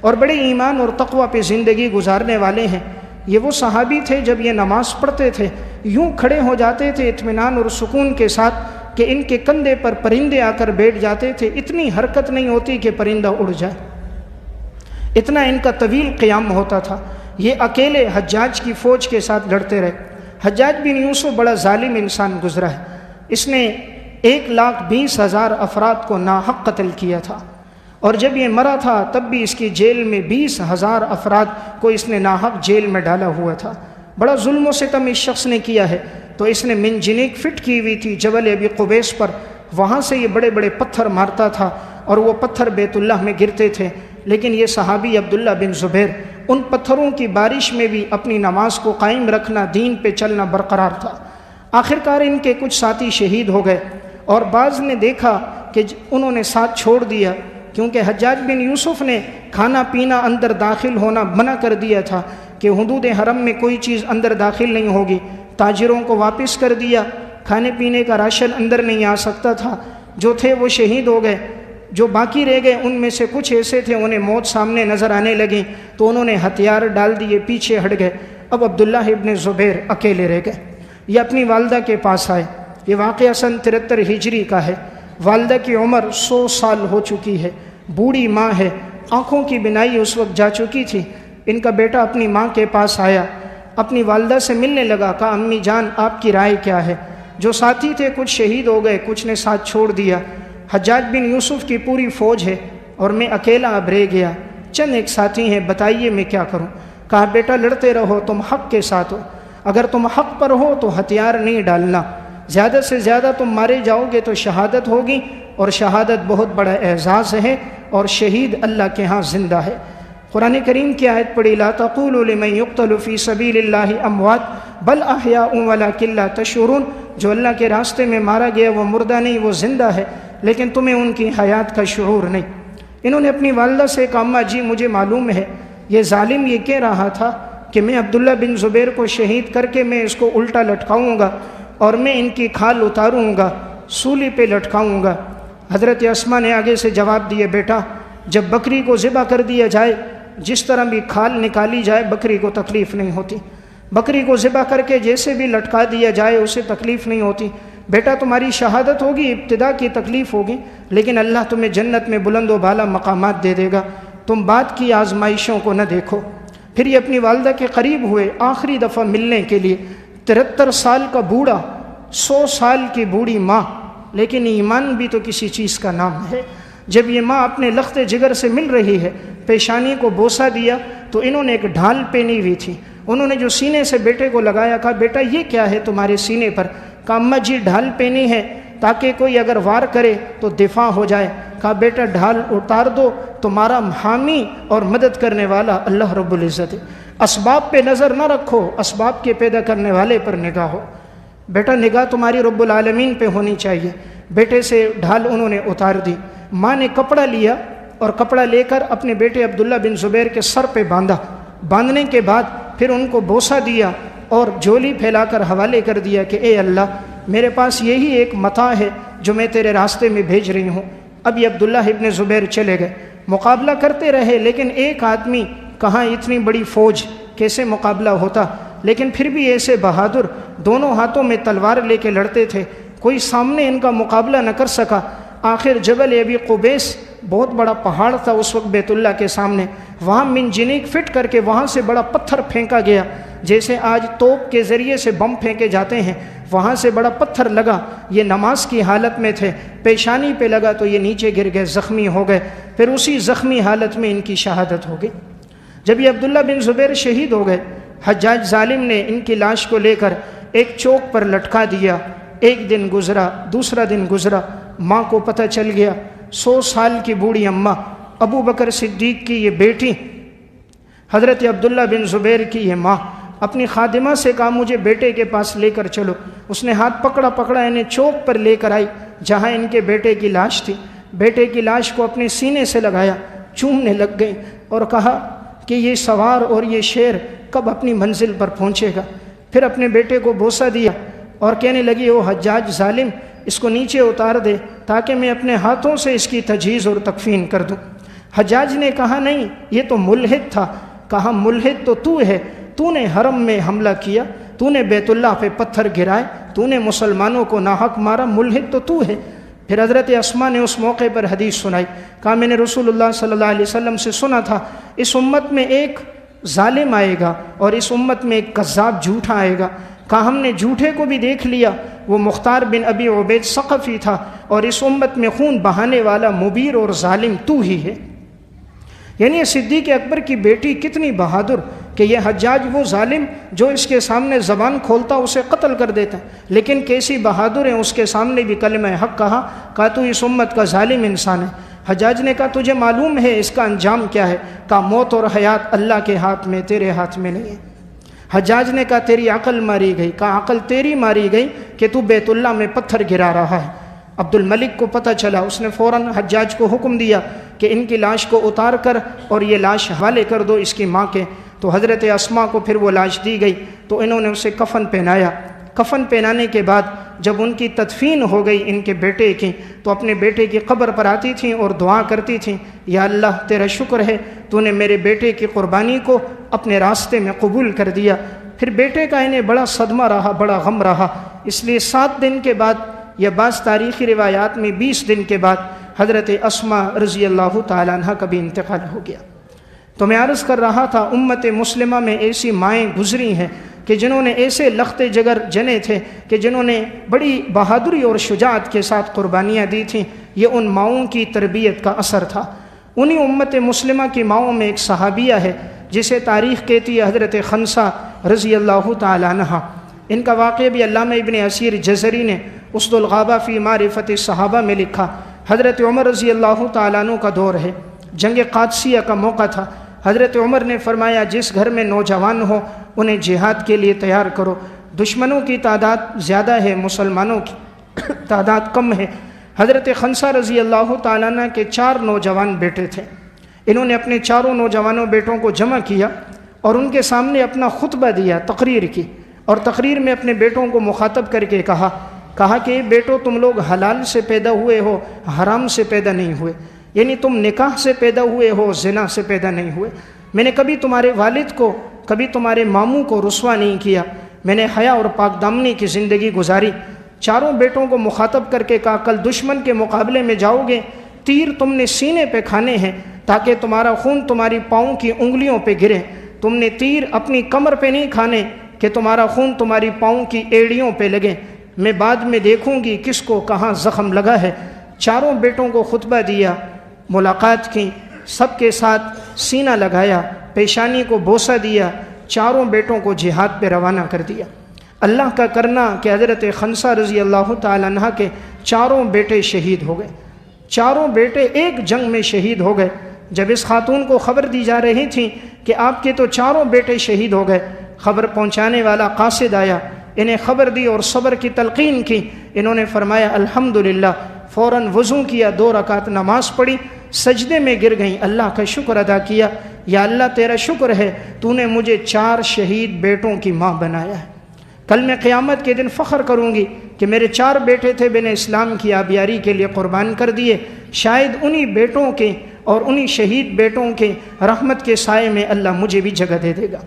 اور بڑے ایمان اور تقوی پہ زندگی گزارنے والے ہیں۔ یہ وہ صحابی تھے جب یہ نماز پڑھتے تھے یوں کھڑے ہو جاتے تھے اطمینان اور سکون کے ساتھ کہ ان کے کندھے پر پرندے آ کر بیٹھ جاتے تھے، اتنی حرکت نہیں ہوتی کہ پرندہ اڑ جائے، اتنا ان کا طویل قیام ہوتا تھا۔ یہ اکیلے حجاج کی فوج کے ساتھ لڑتے رہے۔ حجاج بن یوسف بڑا ظالم انسان گزرا ہے، اس نے 1,20,000 افراد کو ناحق قتل کیا تھا، اور جب یہ مرا تھا تب بھی اس کی جیل میں 20,000 افراد کو اس نے ناحق جیل میں ڈالا ہوا تھا۔ بڑا ظلم و ستم اس شخص نے کیا ہے، تو اس نے منجنیق فٹ کی ہوئی تھی جبل ابی قبیس پر، وہاں سے یہ بڑے بڑے پتھر مارتا تھا اور وہ پتھر بیت اللہ میں گرتے تھے، لیکن یہ صحابی عبداللہ بن زبیر ان پتھروں کی بارش میں بھی اپنی نماز کو قائم رکھنا، دین پہ چلنا برقرار تھا۔ آخرکار ان کے کچھ ساتھی شہید ہو گئے، اور بعض نے دیکھا کہ انہوں نے ساتھ چھوڑ دیا، کیونکہ حجاج بن یوسف نے کھانا پینا اندر داخل ہونا منع کر دیا تھا کہ حدود حرم میں کوئی چیز اندر داخل نہیں ہوگی، تاجروں کو واپس کر دیا، کھانے پینے کا راشن اندر نہیں آ سکتا تھا۔ جو تھے وہ شہید ہو گئے، جو باقی رہ گئے ان میں سے کچھ ایسے تھے انہیں موت سامنے نظر آنے لگی تو انہوں نے ہتھیار ڈال دیے، پیچھے ہٹ گئے۔ اب عبداللہ ابن زبیر اکیلے رہ گئے۔ یہ اپنی والدہ کے پاس آئے، یہ واقعہ سن 73 ہجری کا ہے۔ والدہ کی عمر 100 سال ہو چکی ہے، بوڑھی ماں ہے، آنکھوں کی بینائی اس وقت جا چکی تھی۔ ان کا بیٹا اپنی ماں کے پاس آیا، اپنی والدہ سے ملنے لگا، کہا امی جان آپ کی رائے کیا ہے؟ جو ساتھی تھے کچھ شہید ہو گئے، کچھ نے ساتھ چھوڑ دیا، حجاج بن یوسف کی پوری فوج ہے اور میں اکیلا اب رہ گیا، چند ایک ساتھی ہیں، بتائیے میں کیا کروں؟ کہا بیٹا لڑتے رہو، تم حق کے ساتھ ہو، اگر تم حق پر ہو تو ہتھیار نہیں ڈالنا، زیادہ سے زیادہ تم مارے جاؤ گے تو شہادت ہوگی، اور شہادت بہت بڑا اعزاز ہے، اور شہید اللہ کے ہاں زندہ ہے۔ قرآن کریم کی آیت پڑھی، لا تقولوا لمن يقتل في سبيل الله اموات بل احیاء ولکن لا تشعرون، جو اللہ کے راستے میں مارا گیا وہ مردہ نہیں، وہ زندہ ہے، لیکن تمہیں ان کی حیات کا شعور نہیں۔ انہوں نے اپنی والدہ سے کہا اماں جی مجھے معلوم ہے یہ ظالم یہ کہہ رہا تھا کہ میں عبداللہ بن زبیر کو شہید کر کے میں اس کو الٹا لٹکاؤں گا اور میں ان کی کھال اتاروں گا، سولی پہ لٹکاؤں گا۔ حضرت اسماء نے آگے سے جواب دیے، بیٹا جب بکری کو ذبح کر دیا جائے، جس طرح بھی کھال نکالی جائے بکری کو تکلیف نہیں ہوتی، بکری کو ذبح کر کے جیسے بھی لٹکا دیا جائے اسے تکلیف نہیں ہوتی۔ بیٹا تمہاری شہادت ہوگی، ابتدا کی تکلیف ہوگی، لیکن اللہ تمہیں جنت میں بلند و بالا مقامات دے دے گا، تم بعد کی آزمائشوں کو نہ دیکھو۔ پھر یہ اپنی والدہ کے قریب ہوئے آخری دفعہ ملنے کے لیے۔ 73 سال کا بوڑھا، 100 سال کی بوڑھی ماں، لیکن ایمان بھی تو کسی چیز کا نام ہے۔ جب یہ ماں اپنے لخت جگر سے مل رہی ہے، پیشانی کو بوسہ دیا تو انہوں نے ایک ڈھال پہنی ہوئی تھی، انہوں نے جو سینے سے بیٹے کو لگایا، کہا بیٹا یہ کیا ہے تمہارے سینے پر؟ کہا اماں جی ڈھال پہنی ہے تاکہ کوئی اگر وار کرے تو دفاع ہو جائے۔ کہا بیٹا ڈھال اتار دو، تمہارا حامی اور مدد کرنے والا اللہ رب العزت ہے۔ اسباب پہ نظر نہ رکھو، اسباب کے پیدا کرنے والے پر نگاہ ہو۔ بیٹا نگاہ تمہاری رب العالمین پہ ہونی چاہیے۔ بیٹے سے ڈھال انہوں نے اتار دی۔ ماں نے کپڑا لیا اور کپڑا لے کر اپنے بیٹے عبداللہ بن زبیر کے سر پہ باندھا۔ باندھنے کے بعد پھر ان کو بوسہ دیا اور جھولی پھیلا کر حوالے کر دیا کہ اے اللہ، میرے پاس یہی ایک متاع ہے جو میں تیرے راستے میں بھیج رہی ہوں۔ اب یہ عبداللہ ابن زبیر چلے گئے، مقابلہ کرتے رہے، لیکن ایک آدمی کہاں اتنی بڑی فوج کیسے مقابلہ ہوتا، لیکن پھر بھی ایسے بہادر دونوں ہاتھوں میں تلوار لے کے لڑتے تھے، کوئی سامنے ان کا مقابلہ نہ کر سکا۔ آخر جبل ابی قبیس بہت بڑا پہاڑ تھا اس وقت بیت اللہ کے سامنے، وہاں منجنیق فٹ کر کے وہاں سے بڑا پتھر پھینکا گیا، جیسے آج توپ کے ذریعے سے بم پھینکے جاتے ہیں، وہاں سے بڑا پتھر لگا۔ یہ نماز کی حالت میں تھے، پیشانی پہ لگا تو یہ نیچے گر گئے، زخمی ہو گئے۔ پھر اسی زخمی حالت میں ان کی شہادت ہو گئی۔ جب یہ عبداللہ بن زبیر شہید ہو گئے، حجاج ظالم نے ان کی لاش کو لے کر ایک چوک پر لٹکا دیا۔ ایک دن گزرا، دوسرا دن گزرا، ماں کو پتہ چل گیا۔ 100 سال کی بوڑھی اماں، ابو بکر صدیق کی یہ بیٹی، حضرت عبداللہ بن زبیر کی یہ ماں، اپنی خادمہ سے کہا مجھے بیٹے کے پاس لے کر چلو۔ اس نے ہاتھ پکڑا انہیں چوک پر لے کر آئی جہاں ان کے بیٹے کی لاش تھی۔ بیٹے کی لاش کو اپنے سینے سے لگایا، چومنے لگ گئی اور کہا کہ یہ سوار اور یہ شیر کب اپنی منزل پر پہنچے گا۔ پھر اپنے بیٹے کو بوسہ دیا اور کہنے لگی او حجاج ظالم، اس کو نیچے اتار دے تاکہ میں اپنے ہاتھوں سے اس کی تجہیز اور تکفین کر دوں۔ حجاج نے کہا نہیں، یہ تو ملحد تھا۔ کہا ملحد تو تو ہے، تو نے حرم میں حملہ کیا، تو نے بیت اللہ پہ پتھر گرائے، تو نے مسلمانوں کو ناحق مارا، ملحد تو ہے۔ پھر حضرت اسماء نے اس موقع پر حدیث سنائی، کہا میں نے رسول اللہ صلی اللہ علیہ وسلم سے سنا تھا اس امت میں ایک ظالم آئے گا اور اس امت میں ایک کذاب جھوٹا آئے گا۔ کہا ہم نے جھوٹے کو بھی دیکھ لیا، وہ مختار بن ابی عبید ثقفی تھا، اور اس امت میں خون بہانے والا مبیر اور ظالم تو ہی ہے۔ یعنی صدیق اکبر کی بیٹی کتنی بہادر کہ یہ حجاج وہ ظالم جو اس کے سامنے زبان کھولتا اسے قتل کر دیتا، لیکن کیسی بہادر ہیں، اس کے سامنے بھی کلمہ حق کہا تو اس امت کا ظالم انسان ہے۔ حجاج نے کہا تجھے معلوم ہے اس کا انجام کیا ہے؟ کہا موت اور حیات اللہ کے ہاتھ میں، تیرے ہاتھ میں نہیں ہے۔ حجاج نے کہا تیری عقل ماری گئی۔ کہا عقل تیری ماری گئی کہ تو بیت اللہ میں پتھر گرا رہا ہے۔ عبد الملک کو پتہ چلا، اس نے فوراً حجاج کو حکم دیا کہ ان کی لاش کو اتار کر اور یہ لاش حوالے کر دو اس کی ماں کے۔ تو حضرت اسماء کو پھر وہ لاش دی گئی تو انہوں نے اسے کفن پہنایا۔ کفن پہنانے کے بعد جب ان کی تدفین ہو گئی ان کے بیٹے کی، تو اپنے بیٹے کی قبر پر آتی تھیں اور دعا کرتی تھیں، یا اللہ تیرا شکر ہے تو نے میرے بیٹے کی قربانی کو اپنے راستے میں قبول کر دیا۔ پھر بیٹے کا انہیں بڑا صدمہ رہا، بڑا غم رہا، اس لیے 7 دن کے بعد یا بعض تاریخی روایات میں 20 دن کے بعد حضرت اسماء رضی اللہ تعالیٰ عنہ کا بھی انتقال ہو گیا۔ تو میں عرض کر رہا تھا امت مسلمہ میں ایسی مائیں گزری ہیں کہ جنہوں نے ایسے لخت جگر جنے تھے کہ جنہوں نے بڑی بہادری اور شجاعت کے ساتھ قربانیاں دی تھیں، یہ ان ماؤں کی تربیت کا اثر تھا۔ انہی امت مسلمہ کی ماؤں میں ایک صحابیہ ہے جسے تاریخ کہتی ہے حضرت خنسہ رضی اللہ تعالیٰ عنہ۔ ان کا واقعہ بھی علامہ ابن اسیر جزری نے اسد الغابہ فی معرفت الصحابہ میں لکھا۔ حضرت عمر رضی اللہ تعالیٰ عنہ کا دور ہے، جنگ قادسیہ کا موقع تھا۔ حضرت عمر نے فرمایا جس گھر میں نوجوان ہو انہیں جہاد کے لیے تیار کرو، دشمنوں کی تعداد زیادہ ہے، مسلمانوں کی تعداد کم ہے۔ حضرت خنسہ رضی اللہ تعالیٰ عنہ کے 4 نوجوان بیٹے تھے۔ انہوں نے اپنے 4 نوجوانوں بیٹوں کو جمع کیا اور ان کے سامنے اپنا خطبہ دیا، تقریر کی، اور تقریر میں اپنے بیٹوں کو مخاطب کر کے کہا کہ بیٹو تم لوگ حلال سے پیدا ہوئے ہو، حرام سے پیدا نہیں ہوئے، یعنی تم نکاح سے پیدا ہوئے ہو، زنا سے پیدا نہیں ہوئے۔ میں نے کبھی تمہارے والد کو، کبھی تمہارے ماموں کو رسوا نہیں کیا، میں نے حیا اور پاک دامنی کی زندگی گزاری۔ 4 بیٹوں کو مخاطب کر کے کہا کل دشمن کے مقابلے میں جاؤ گے، تیر تم نے سینے پہ کھانے ہیں تاکہ تمہارا خون تمہاری پاؤں کی انگلیوں پہ گرے، تم نے تیر اپنی کمر پہ نہیں کھانے کہ تمہارا خون تمہاری پاؤں کی ایڑیوں پہ لگے، میں بعد میں دیکھوں گی کس کو کہاں زخم لگا ہے۔ 4 بیٹوں کو خطبہ دیا، ملاقات کی، سب کے ساتھ سینہ لگایا، پیشانی کو بوسہ دیا، 4 بیٹوں کو جہاد پہ روانہ کر دیا۔ اللہ کا کرنا کہ حضرت خنسہ رضی اللہ تعالیٰ عنہ کے چاروں بیٹے شہید ہو گئے، چاروں بیٹے ایک جنگ میں شہید ہو گئے۔ جب اس خاتون کو خبر دی جا رہی تھی کہ آپ کے تو چاروں بیٹے شہید ہو گئے، خبر پہنچانے والا قاصد آیا، انہیں خبر دی اور صبر کی تلقین کی۔ انہوں نے فرمایا الحمدللہ، فوراً وضو کیا، 2 رکعت نماز پڑھی، سجدے میں گر گئیں، اللہ کا شکر ادا کیا، یا اللہ تیرا شکر ہے تو نے مجھے 4 شہید بیٹوں کی ماں بنایا ہے۔ کل میں قیامت کے دن فخر کروں گی کہ میرے 4 بیٹے تھے، میں نے اسلام کی آبیاری کے لیے قربان کر دیے، شاید انہی بیٹوں کے اور انہی شہید بیٹوں کے رحمت کے سائے میں اللہ مجھے بھی جگہ دے دے گا۔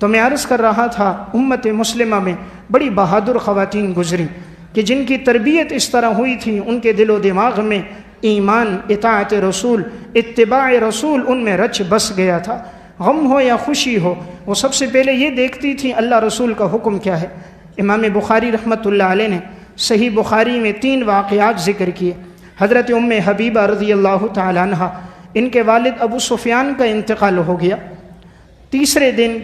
تو میں عرض کر رہا تھا، امت مسلمہ میں بڑی بہادر خواتین گزری کہ جن کی تربیت اس طرح ہوئی تھی، ان کے دل و دماغ میں ایمان، اطاعت رسول، اتباع رسول ان میں رچ بس گیا تھا۔ غم ہو یا خوشی ہو، وہ سب سے پہلے یہ دیکھتی تھی اللہ رسول کا حکم کیا ہے۔ امام بخاری رحمۃ اللہ علیہ نے صحیح بخاری میں 3 واقعات ذکر کیے۔ حضرت ام حبیبہ رضی اللہ تعالی عنہ، ان کے والد ابو سفیان کا انتقال ہو گیا۔ تیسرے دن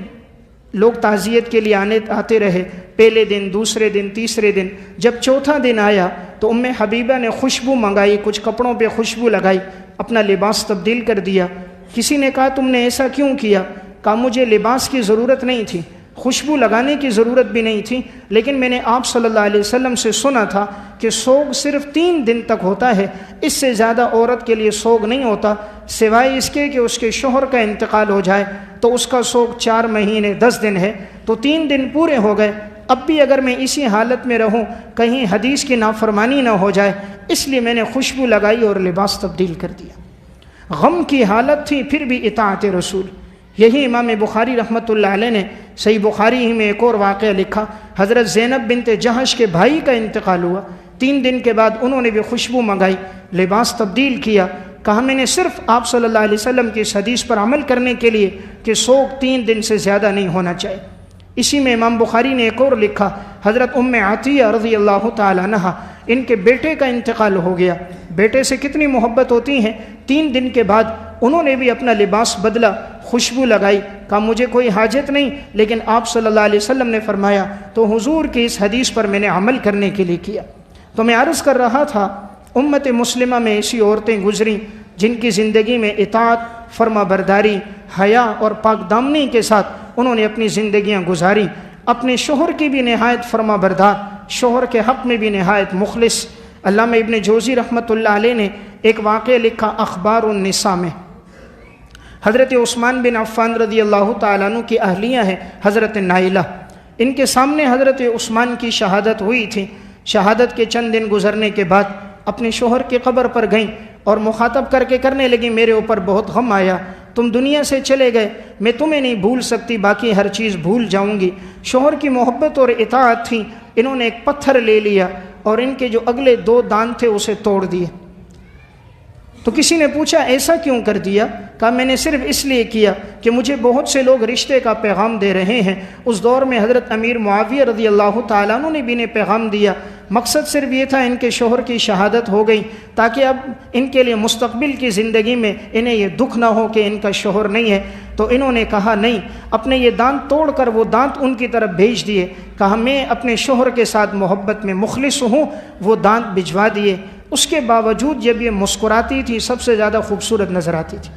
لوگ تعزیت کے لیے آتے رہے، پہلے دن، دوسرے دن، تیسرے دن، جب چوتھا دن آیا تو ام حبیبہ نے خوشبو منگائی، کچھ کپڑوں پہ خوشبو لگائی، اپنا لباس تبدیل کر دیا۔ کسی نے کہا تم نے ایسا کیوں کیا؟ کہا مجھے لباس کی ضرورت نہیں تھی، خوشبو لگانے کی ضرورت بھی نہیں تھی، لیکن میں نے آپ صلی اللہ علیہ وسلم سے سنا تھا کہ سوگ صرف 3 دن تک ہوتا ہے، اس سے زیادہ عورت کے لیے سوگ نہیں ہوتا، سوائے اس کے کہ اس کے شوہر کا انتقال ہو جائے تو اس کا سوگ 4 مہینے 10 دن ہے، تو 3 دن پورے ہو گئے۔ اب بھی اگر میں اسی حالت میں رہوں، کہیں حدیث کی نافرمانی نہ ہو جائے، اس لیے میں نے خوشبو لگائی اور لباس تبدیل کر دیا۔ غم کی حالت تھی، پھر بھی اطاعت رسول۔ یہی امام بخاری رحمۃ اللہ علیہ نے صحیح بخاری ہی میں ایک اور واقعہ لکھا، حضرت زینب بنت جہش کے بھائی کا انتقال ہوا، 3 دن کے بعد انہوں نے بھی خوشبو منگائی، لباس تبدیل کیا، کہا میں نے صرف آپ صلی اللہ علیہ وسلم کی اس حدیث پر عمل کرنے کے لیے کہ سوگ 3 دن سے زیادہ نہیں ہونا چاہیے۔ اسی میں امام بخاری نے ایک اور لکھا، حضرت ام عطیہ رضی اللہ تعالی عنہ، ان کے بیٹے کا انتقال ہو گیا، بیٹے سے کتنی محبت ہوتی ہیں، 3 دن کے بعد انہوں نے بھی اپنا لباس بدلا، خوشبو لگائی، کہا مجھے کوئی حاجت نہیں، لیکن آپ صلی اللہ علیہ وسلم نے فرمایا تو حضور کی اس حدیث پر میں نے عمل کرنے کے لیے کیا۔ تو میں عرض کر رہا تھا، امت مسلمہ میں ایسی عورتیں گزریں جن کی زندگی میں اطاعت، فرما برداری، حیا اور پاک دامنی کے ساتھ انہوں نے اپنی زندگیاں گزاری، اپنے شوہر کی بھی نہایت فرما بردار، شوہر کے حق میں بھی نہایت مخلص۔ علامہ ابن جوزی رحمۃ اللہ علیہ نے ایک واقعہ لکھا اخبار النساء میں، حضرت عثمان بن عفان رضی اللہ تعالیٰ عنہ کی اہلیہ ہے حضرت نائلہ، ان کے سامنے حضرت عثمان کی شہادت ہوئی تھی۔ شہادت کے چند دن گزرنے کے بعد اپنے شوہر کی قبر پر گئیں اور مخاطب کر کے کرنے لگی، میرے اوپر بہت غم آیا، تم دنیا سے چلے گئے، میں تمہیں نہیں بھول سکتی، باقی ہر چیز بھول جاؤں گی۔ شوہر کی محبت اور اطاعت تھی، انہوں نے ایک پتھر لے لیا اور ان کے جو اگلے 2 دانت تھے اسے توڑ دیے۔ تو کسی نے پوچھا ایسا کیوں کر دیا؟ کہا میں نے صرف اس لیے کیا کہ مجھے بہت سے لوگ رشتے کا پیغام دے رہے ہیں، اس دور میں حضرت امیر معاویہ رضی اللہ تعالیٰ عنہ نے بھی انہیں پیغام دیا، مقصد صرف یہ تھا ان کے شوہر کی شہادت ہو گئی تاکہ اب ان کے لیے مستقبل کی زندگی میں انہیں یہ دکھ نہ ہو کہ ان کا شوہر نہیں ہے۔ تو انہوں نے کہا نہیں، اپنے یہ دانت توڑ کر وہ دانت ان کی طرف بھیج دیے، کہا میں اپنے شوہر کے ساتھ محبت میں مخلص ہوں، وہ دانت بھجوا دیے۔ اس کے باوجود جب یہ مسکراتی تھی سب سے زیادہ خوبصورت نظر آتی تھی۔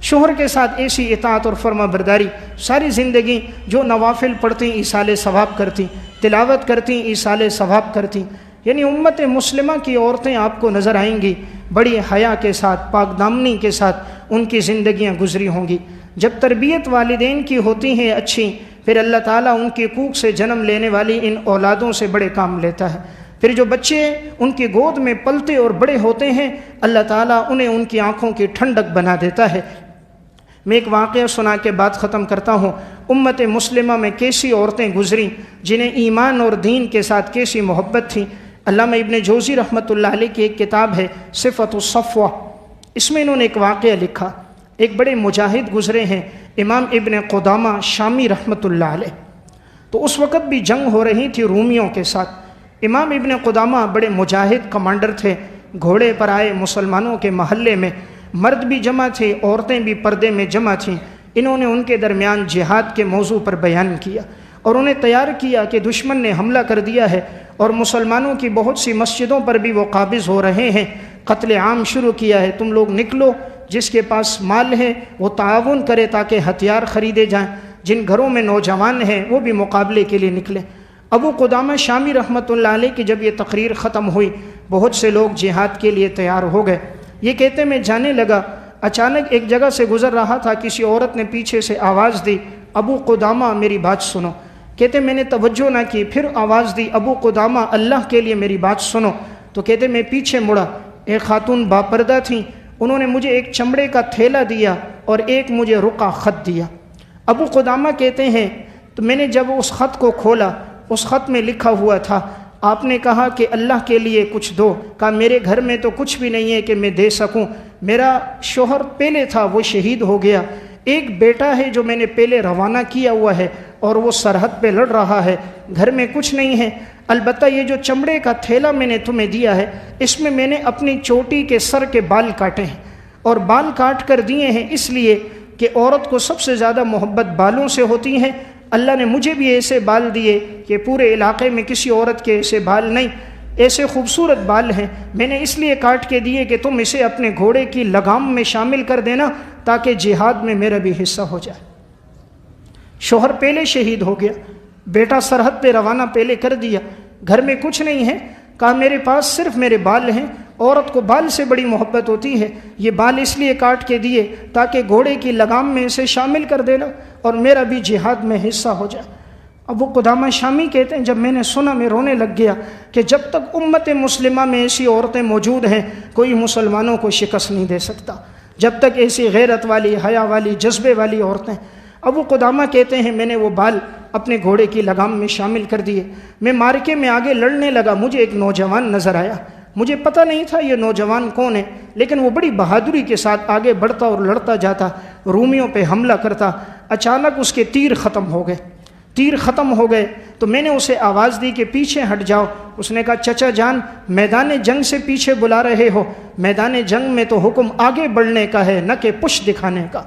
شوہر کے ساتھ ایسی اطاعت اور فرما برداری، ساری زندگی جو نوافل پڑھتی ایصال ثواب کرتی، تلاوت کرتی ایصال ثواب کرتی، یعنی امت مسلمہ کی عورتیں آپ کو نظر آئیں گی بڑی حیا کے ساتھ، پاک دامنی کے ساتھ ان کی زندگیاں گزری ہوں گی۔ جب تربیت والدین کی ہوتی ہے اچھی، پھر اللہ تعالیٰ ان کے کوکھ سے جنم لینے والی ان اولادوں سے بڑے کام لیتا ہے۔ پھر جو بچے ان کی گود میں پلتے اور بڑے ہوتے ہیں، اللہ تعالیٰ انہیں ان کی آنکھوں کی ٹھنڈک بنا دیتا ہے۔ میں ایک واقعہ سنا کے بات ختم کرتا ہوں۔ امت مسلمہ میں کیسی عورتیں گزریں جنہیں ایمان اور دین کے ساتھ کیسی محبت تھی۔ علامہ ابن جوزی رحمۃ اللہ علیہ کی ایک کتاب ہے صفۃ الصفوہ، اس میں انہوں نے ایک واقعہ لکھا۔ ایک بڑے مجاہد گزرے ہیں امام ابن قدامہ شامی رحمۃ اللہ علیہ، تو اس وقت بھی جنگ ہو رہی تھی رومیوں کے ساتھ۔ امام ابن قدامہ بڑے مجاہد کمانڈر تھے، گھوڑے پر آئے مسلمانوں کے محلے میں، مرد بھی جمع تھے، عورتیں بھی پردے میں جمع تھیں۔ انہوں نے ان کے درمیان جہاد کے موضوع پر بیان کیا اور انہیں تیار کیا کہ دشمن نے حملہ کر دیا ہے اور مسلمانوں کی بہت سی مسجدوں پر بھی وہ قابض ہو رہے ہیں، قتل عام شروع کیا ہے، تم لوگ نکلو، جس کے پاس مال ہے وہ تعاون کرے تاکہ ہتھیار خریدے جائیں، جن گھروں میں نوجوان ہیں وہ بھی مقابلے کے لیے نکلیں۔ ابو قدامہ شامی رحمۃ اللہ علیہ کی جب یہ تقریر ختم ہوئی، بہت سے لوگ جہاد کے لیے تیار ہو گئے۔ یہ کہتے میں جانے لگا، اچانک ایک جگہ سے گزر رہا تھا، کسی عورت نے پیچھے سے آواز دی، ابو قدامہ میری بات سنو۔ کہتے میں نے توجہ نہ کی، پھر آواز دی، ابو قدامہ اللہ کے لیے میری بات سنو۔ تو کہتے میں پیچھے مڑا، ایک خاتون باپردہ تھیں، انہوں نے مجھے ایک چمڑے کا تھیلا دیا اور ایک مجھے رقع خط دیا۔ ابو قدامہ کہتے ہیں تو میں نے جب اس خط کو کھولا، اس خط میں لکھا ہوا تھا، آپ نے کہا کہ اللہ کے لیے کچھ دو۔ کہا میرے گھر میں تو کچھ بھی نہیں ہے کہ میں دے سکوں، میرا شوہر پہلے تھا وہ شہید ہو گیا، ایک بیٹا ہے جو میں نے پہلے روانہ کیا ہوا ہے اور وہ سرحد پہ لڑ رہا ہے، گھر میں کچھ نہیں ہے، البتہ یہ جو چمڑے کا تھیلا میں نے تمہیں دیا ہے اس میں نے اپنی چوٹی کے سر کے بال کاٹے ہیں، اور بال کاٹ کر دیے ہیں اس لیے کہ عورت کو سب سے زیادہ محبت بالوں سے ہوتی ہے، اللہ نے مجھے بھی ایسے بال دیے کہ پورے علاقے میں کسی عورت کے ایسے بال نہیں، ایسے خوبصورت بال ہیں، میں نے اس لیے کاٹ کے دیے کہ تم اسے اپنے گھوڑے کی لگام میں شامل کر دینا تاکہ جہاد میں میرا بھی حصہ ہو جائے۔ شوہر پہلے شہید ہو گیا، بیٹا سرحد پہ روانہ پہلے کر دیا، گھر میں کچھ نہیں ہے، کہا میرے پاس صرف میرے بال ہیں، عورت کو بال سے بڑی محبت ہوتی ہے، یہ بال اس لیے کاٹ کے دیے تاکہ گھوڑے کی لگام میں اسے شامل کر دینا اور میرا بھی جہاد میں حصہ ہو جائے۔ ابو قدامہ شامی کہتے ہیں جب میں نے سنا میں رونے لگ گیا کہ جب تک امت مسلمہ میں ایسی عورتیں موجود ہیں کوئی مسلمانوں کو شکست نہیں دے سکتا، جب تک ایسی غیرت والی، حیا والی، جذبے والی عورتیں۔ ابو قدامہ کہتے ہیں میں نے وہ بال اپنے گھوڑے کی لگام میں شامل کر دیے، میں مارکے میں آگے لڑنے لگا، مجھے ایک نوجوان نظر آیا، مجھے پتہ نہیں تھا یہ نوجوان کون ہے، لیکن وہ بڑی بہادری کے ساتھ آگے بڑھتا اور لڑتا جاتا، رومیوں پہ حملہ کرتا۔ اچانک اس کے تیر ختم ہو گئے تو میں نے اسے آواز دی کہ پیچھے ہٹ جاؤ۔ اس نے کہا چچا جان میدان جنگ سے پیچھے بلا رہے ہو، میدان جنگ میں تو حکم آگے بڑھنے کا ہے نہ کہ پش دکھانے کا۔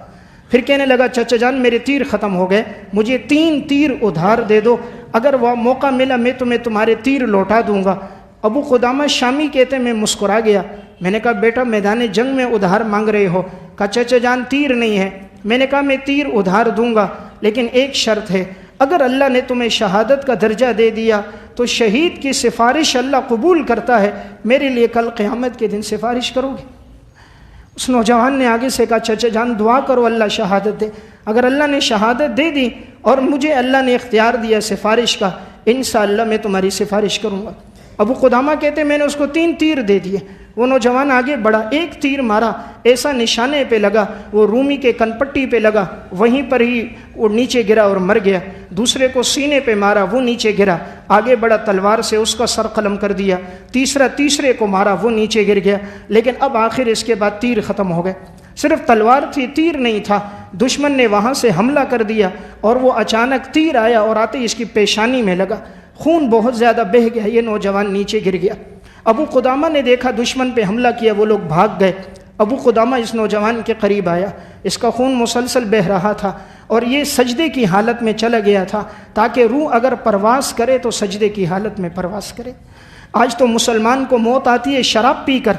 پھر کہنے لگا چچا جان میرے تیر ختم ہو گئے، مجھے 3 تیر ادھار دے دو، اگر وہ موقع ملا میں تمہیں تمہارے تیر لوٹا دوں گا۔ ابو قدامہ شامی کہتے میں مسکرا گیا، میں نے کہا بیٹا میدان جنگ میں ادھار مانگ رہے ہو؟ کہا چچا جان تیر نہیں ہے۔ میں نے کہا میں تیر ادھار دوں گا لیکن ایک شرط ہے، اگر اللہ نے تمہیں شہادت کا درجہ دے دیا تو شہید کی سفارش اللہ قبول کرتا ہے، میرے لیے کل قیامت کے دن سفارش کرو گے؟ اس نوجوان نے آگے سے کہا چچا جان دعا کرو اللہ شہادت دے، اگر اللہ نے شہادت دے دی اور مجھے اللہ نے اختیار دیا سفارش کا، انشاءاللہ میں تمہاری سفارش کروں گا۔ ابو قدامہ کہتے میں نے اس کو 3 تیر دے دیے، وہ نوجوان آگے بڑھا، ایک تیر مارا ایسا نشانے پہ لگا، وہ رومی کے کنپٹی پہ لگا، وہیں پر ہی وہ نیچے گرا اور مر گیا۔ دوسرے کو سینے پہ مارا، وہ نیچے گرا، آگے بڑھا تلوار سے اس کا سر قلم کر دیا، تیسرے کو مارا، وہ نیچے گر گیا۔ لیکن اب آخر اس کے بعد تیر ختم ہو گئے، صرف تلوار تھی، تیر نہیں تھا۔ دشمن نے وہاں سے حملہ کر دیا اور وہ اچانک تیر آیا اور آتے ہی اس کی پیشانی میں لگا، خون بہت زیادہ بہہ گیا، یہ نوجوان نیچے گر گیا۔ ابو قدامہ نے دیکھا دشمن پہ حملہ کیا، وہ لوگ بھاگ گئے۔ ابو قدامہ اس نوجوان کے قریب آیا، اس کا خون مسلسل بہہ رہا تھا اور یہ سجدے کی حالت میں چلا گیا تھا تاکہ روح اگر پرواز کرے تو سجدے کی حالت میں پرواز کرے۔ آج تو مسلمان کو موت آتی ہے شراب پی کر،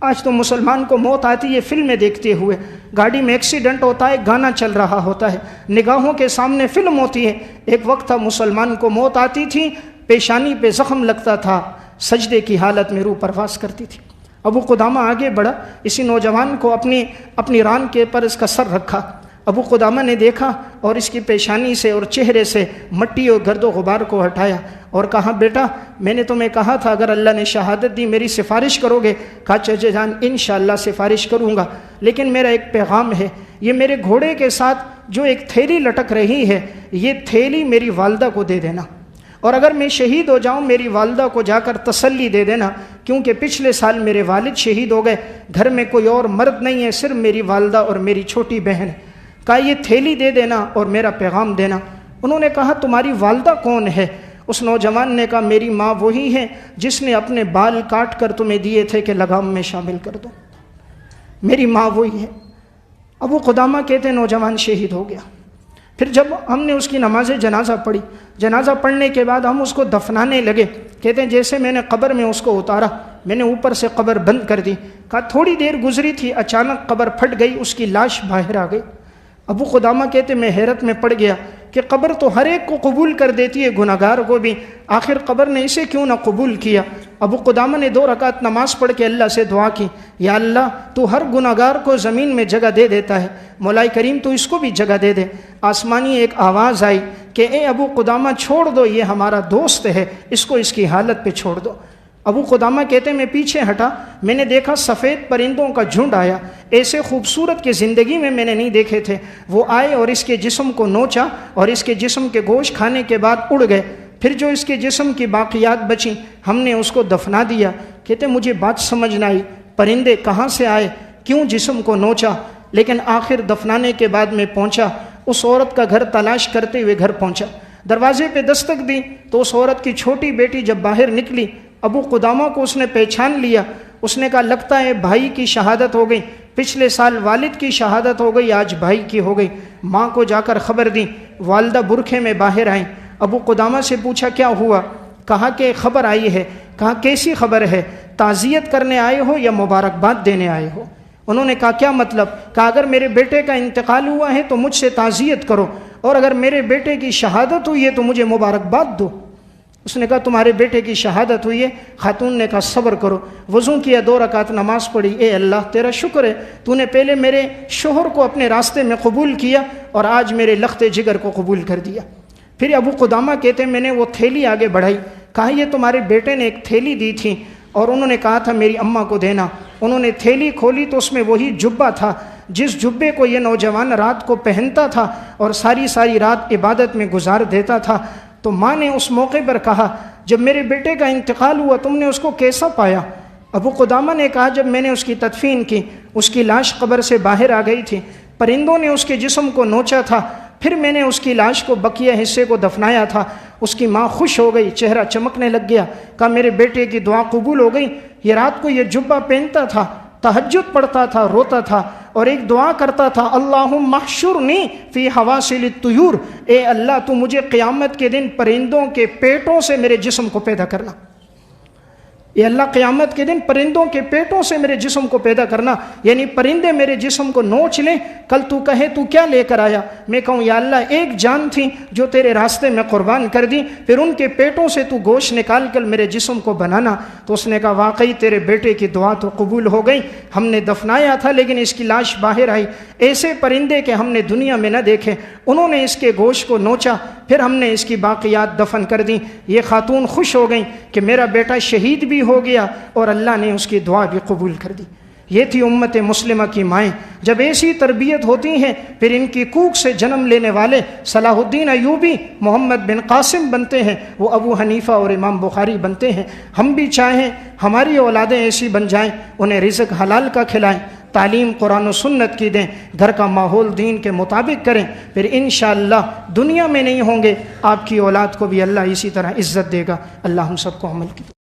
آج تو مسلمان کو موت آتی ہے فلمیں دیکھتے ہوئے، گاڑی میں ایکسیڈنٹ ہوتا ہے، گانا چل رہا ہوتا ہے، نگاہوں کے سامنے فلم ہوتی ہے۔ ایک وقت تھا مسلمان کو موت آتی تھی، پیشانی پہ زخم لگتا تھا، سجدے کی حالت میں روح پرواز کرتی تھی۔ ابو قدامہ آگے بڑھا، اسی نوجوان کو اپنی ران کے پر اس کا سر رکھا۔ ابو قدامہ نے دیکھا اور اس کی پیشانی سے اور چہرے سے مٹی اور گرد و غبار کو ہٹایا اور کہا بیٹا میں نے تمہیں کہا تھا اگر اللہ نے شہادت دی میری سفارش کرو گے؟ کہا چچا جان انشاءاللہ سفارش کروں گا، لیکن میرا ایک پیغام ہے، یہ میرے گھوڑے کے ساتھ جو ایک تھیلی لٹک رہی ہے یہ تھیلی میری والدہ کو دے دینا، اور اگر میں شہید ہو جاؤں میری والدہ کو جا کر تسلی دے دینا، کیونکہ پچھلے سال میرے والد شہید ہو گئے، گھر میں کوئی اور مرد نہیں ہے، صرف میری والدہ اور میری چھوٹی بہن ہے۔ کہا یہ تھیلی دے دینا اور میرا پیغام دینا۔ انہوں نے کہا تمہاری والدہ کون ہے؟ اس نوجوان نے کہا میری ماں وہی ہے جس نے اپنے بال کاٹ کر تمہیں دیے تھے کہ لگام میں شامل کر دو، میری ماں وہی ہے۔ ابو قدامہ کہتے نوجوان شہید ہو گیا۔ پھر جب ہم نے اس کی نماز جنازہ پڑھی، جنازہ پڑھنے کے بعد ہم اس کو دفنانے لگے، کہتے ہیں جیسے میں نے قبر میں اس کو اتارا، میں نے اوپر سے قبر بند کر دی، کہا تھوڑی دیر گزری تھی، اچانک قبر پھٹ گئی، اس کی لاش باہر آ گئی۔ ابو قدامہ کہتے میں حیرت میں پڑ گیا کہ قبر تو ہر ایک کو قبول کر دیتی ہے، گناہگار کو بھی، آخر قبر نے اسے کیوں نہ قبول کیا؟ ابو قدامہ نے 2 رکعت نماز پڑھ کے اللہ سے دعا کی، یا اللہ تو ہر گناہگار کو زمین میں جگہ دے دیتا ہے، مولا کریم تو اس کو بھی جگہ دے دے۔ آسمانی ایک آواز آئی کہ اے ابو قدامہ چھوڑ دو، یہ ہمارا دوست ہے، اس کو اس کی حالت پہ چھوڑ دو۔ ابو قدامہ کہتے ہیں میں پیچھے ہٹا، میں نے دیکھا سفید پرندوں کا جھنڈ آیا، ایسے خوبصورت کہ زندگی میں نے نہیں دیکھے تھے۔ وہ آئے اور اس کے جسم کو نوچا اور اس کے جسم کے گوشت کھانے کے بعد اڑ گئے۔ پھر جو اس کے جسم کی باقیات بچیں ہم نے اس کو دفنا دیا۔ کہتے مجھے بات سمجھ نہ آئی، پرندے کہاں سے آئے، کیوں جسم کو نوچا، لیکن آخر دفنانے کے بعد میں پہنچا، اس عورت کا گھر تلاش کرتے ہوئے گھر پہنچا، دروازے پہ دستک دی تو اس عورت کی چھوٹی بیٹی جب باہر نکلی، ابو قدامہ کو اس نے پہچان لیا۔ اس نے کہا لگتا ہے بھائی کی شہادت ہو گئی، پچھلے سال والد کی شہادت ہو گئی، آج بھائی کی ہو گئی۔ ماں کو جا کر خبر دی، والدہ برکھے میں باہر آئیں۔ ابو قدامہ سے پوچھا کیا ہوا؟ کہا کہ خبر آئی ہے۔ کہا کیسی خبر ہے؟ تعزیت کرنے آئے ہو یا مبارکباد دینے آئے ہو؟ انہوں نے کہا کیا مطلب؟ کہا اگر میرے بیٹے کا انتقال ہوا ہے تو مجھ سے تعزیت کرو، اور اگر میرے بیٹے کی شہادت ہوئی ہے تو مجھے مبارکباد دو۔ اس نے کہا تمہارے بیٹے کی شہادت ہوئی ہے؟ خاتون نے کہا صبر کرو، وضو کیا، 2 رکعت نماز پڑھی، اے اللہ تیرا شکر ہے تو نے پہلے میرے شوہر کو اپنے راستے میں قبول کیا اور آج میرے لخت جگر کو قبول کر دیا۔ پھر ابو قدامہ کہتے ہیں میں نے وہ تھیلی آگے بڑھائی، کہا یہ تمہارے بیٹے نے ایک تھیلی دی تھی اور انہوں نے کہا تھا میری اماں کو دینا۔ انہوں نے تھیلی کھولی تو اس میں وہی جبہ تھا جس جبے کو یہ نوجوان رات کو پہنتا تھا اور ساری رات عبادت میں گزار دیتا تھا۔ تو ماں نے اس موقع پر کہا جب میرے بیٹے کا انتقال ہوا تم نے اس کو کیسا پایا؟ ابو قدامہ نے کہا جب میں نے اس کی تدفین کی، اس کی لاش قبر سے باہر آ گئی تھی، پرندوں نے اس کے جسم کو نوچا تھا، پھر میں نے اس کی لاش کو بقیہ حصے کو دفنایا تھا۔ اس کی ماں خوش ہو گئی، چہرہ چمکنے لگ گیا، کہا میرے بیٹے کی دعا قبول ہو گئی۔ یہ رات کو یہ جبہ پہنتا تھا، تہجد پڑھتا تھا، روتا تھا اور ایک دعا کرتا تھا اللہم احشرنی فی حواسل الطیور، اے اللہ تو مجھے قیامت کے دن پرندوں کے پیٹوں سے میرے جسم کو پیدا کرنا، اے اللہ قیامت کے دن پرندوں کے پیٹوں سے میرے جسم کو پیدا کرنا، یعنی پرندے میرے جسم کو نوچ لیں، کل تو کہے تو کیا لے کر آیا، میں کہوں یا اللہ ایک جان تھی جو تیرے راستے میں قربان کر دی، پھر ان کے پیٹوں سے تو گوشت نکال کر میرے جسم کو بنانا۔ تو اس نے کہا واقعی تیرے بیٹے کی دعا تو قبول ہو گئی، ہم نے دفنایا تھا لیکن اس کی لاش باہر آئی، ایسے پرندے کہ ہم نے دنیا میں نہ دیکھے، انہوں نے اس کے گوشت کو نوچا، پھر ہم نے اس کی باقیات دفن کر دیں۔ یہ خاتون خوش ہو گئیں کہ میرا بیٹا شہید بھی ہو گیا اور اللہ نے اس کی دعا بھی قبول کر دی۔ یہ تھی امت مسلمہ کی مائیں۔ جب ایسی تربیت ہوتی ہیں پھر ان کی کوکھ سے جنم لینے والے صلاح الدین ایوبی، محمد بن قاسم بنتے ہیں، وہ ابو حنیفہ اور امام بخاری بنتے ہیں۔ ہم بھی چاہیں ہماری اولادیں ایسی بن جائیں، انہیں رزق حلال کا کھلائیں، تعلیم قرآن و سنت کی دیں، گھر کا ماحول دین کے مطابق کریں، پھر انشاءاللہ دنیا میں نہیں ہوں گے، آپ کی اولاد کو بھی اللہ اسی طرح عزت دے گا۔ اللہ ہم سب کو عمل کی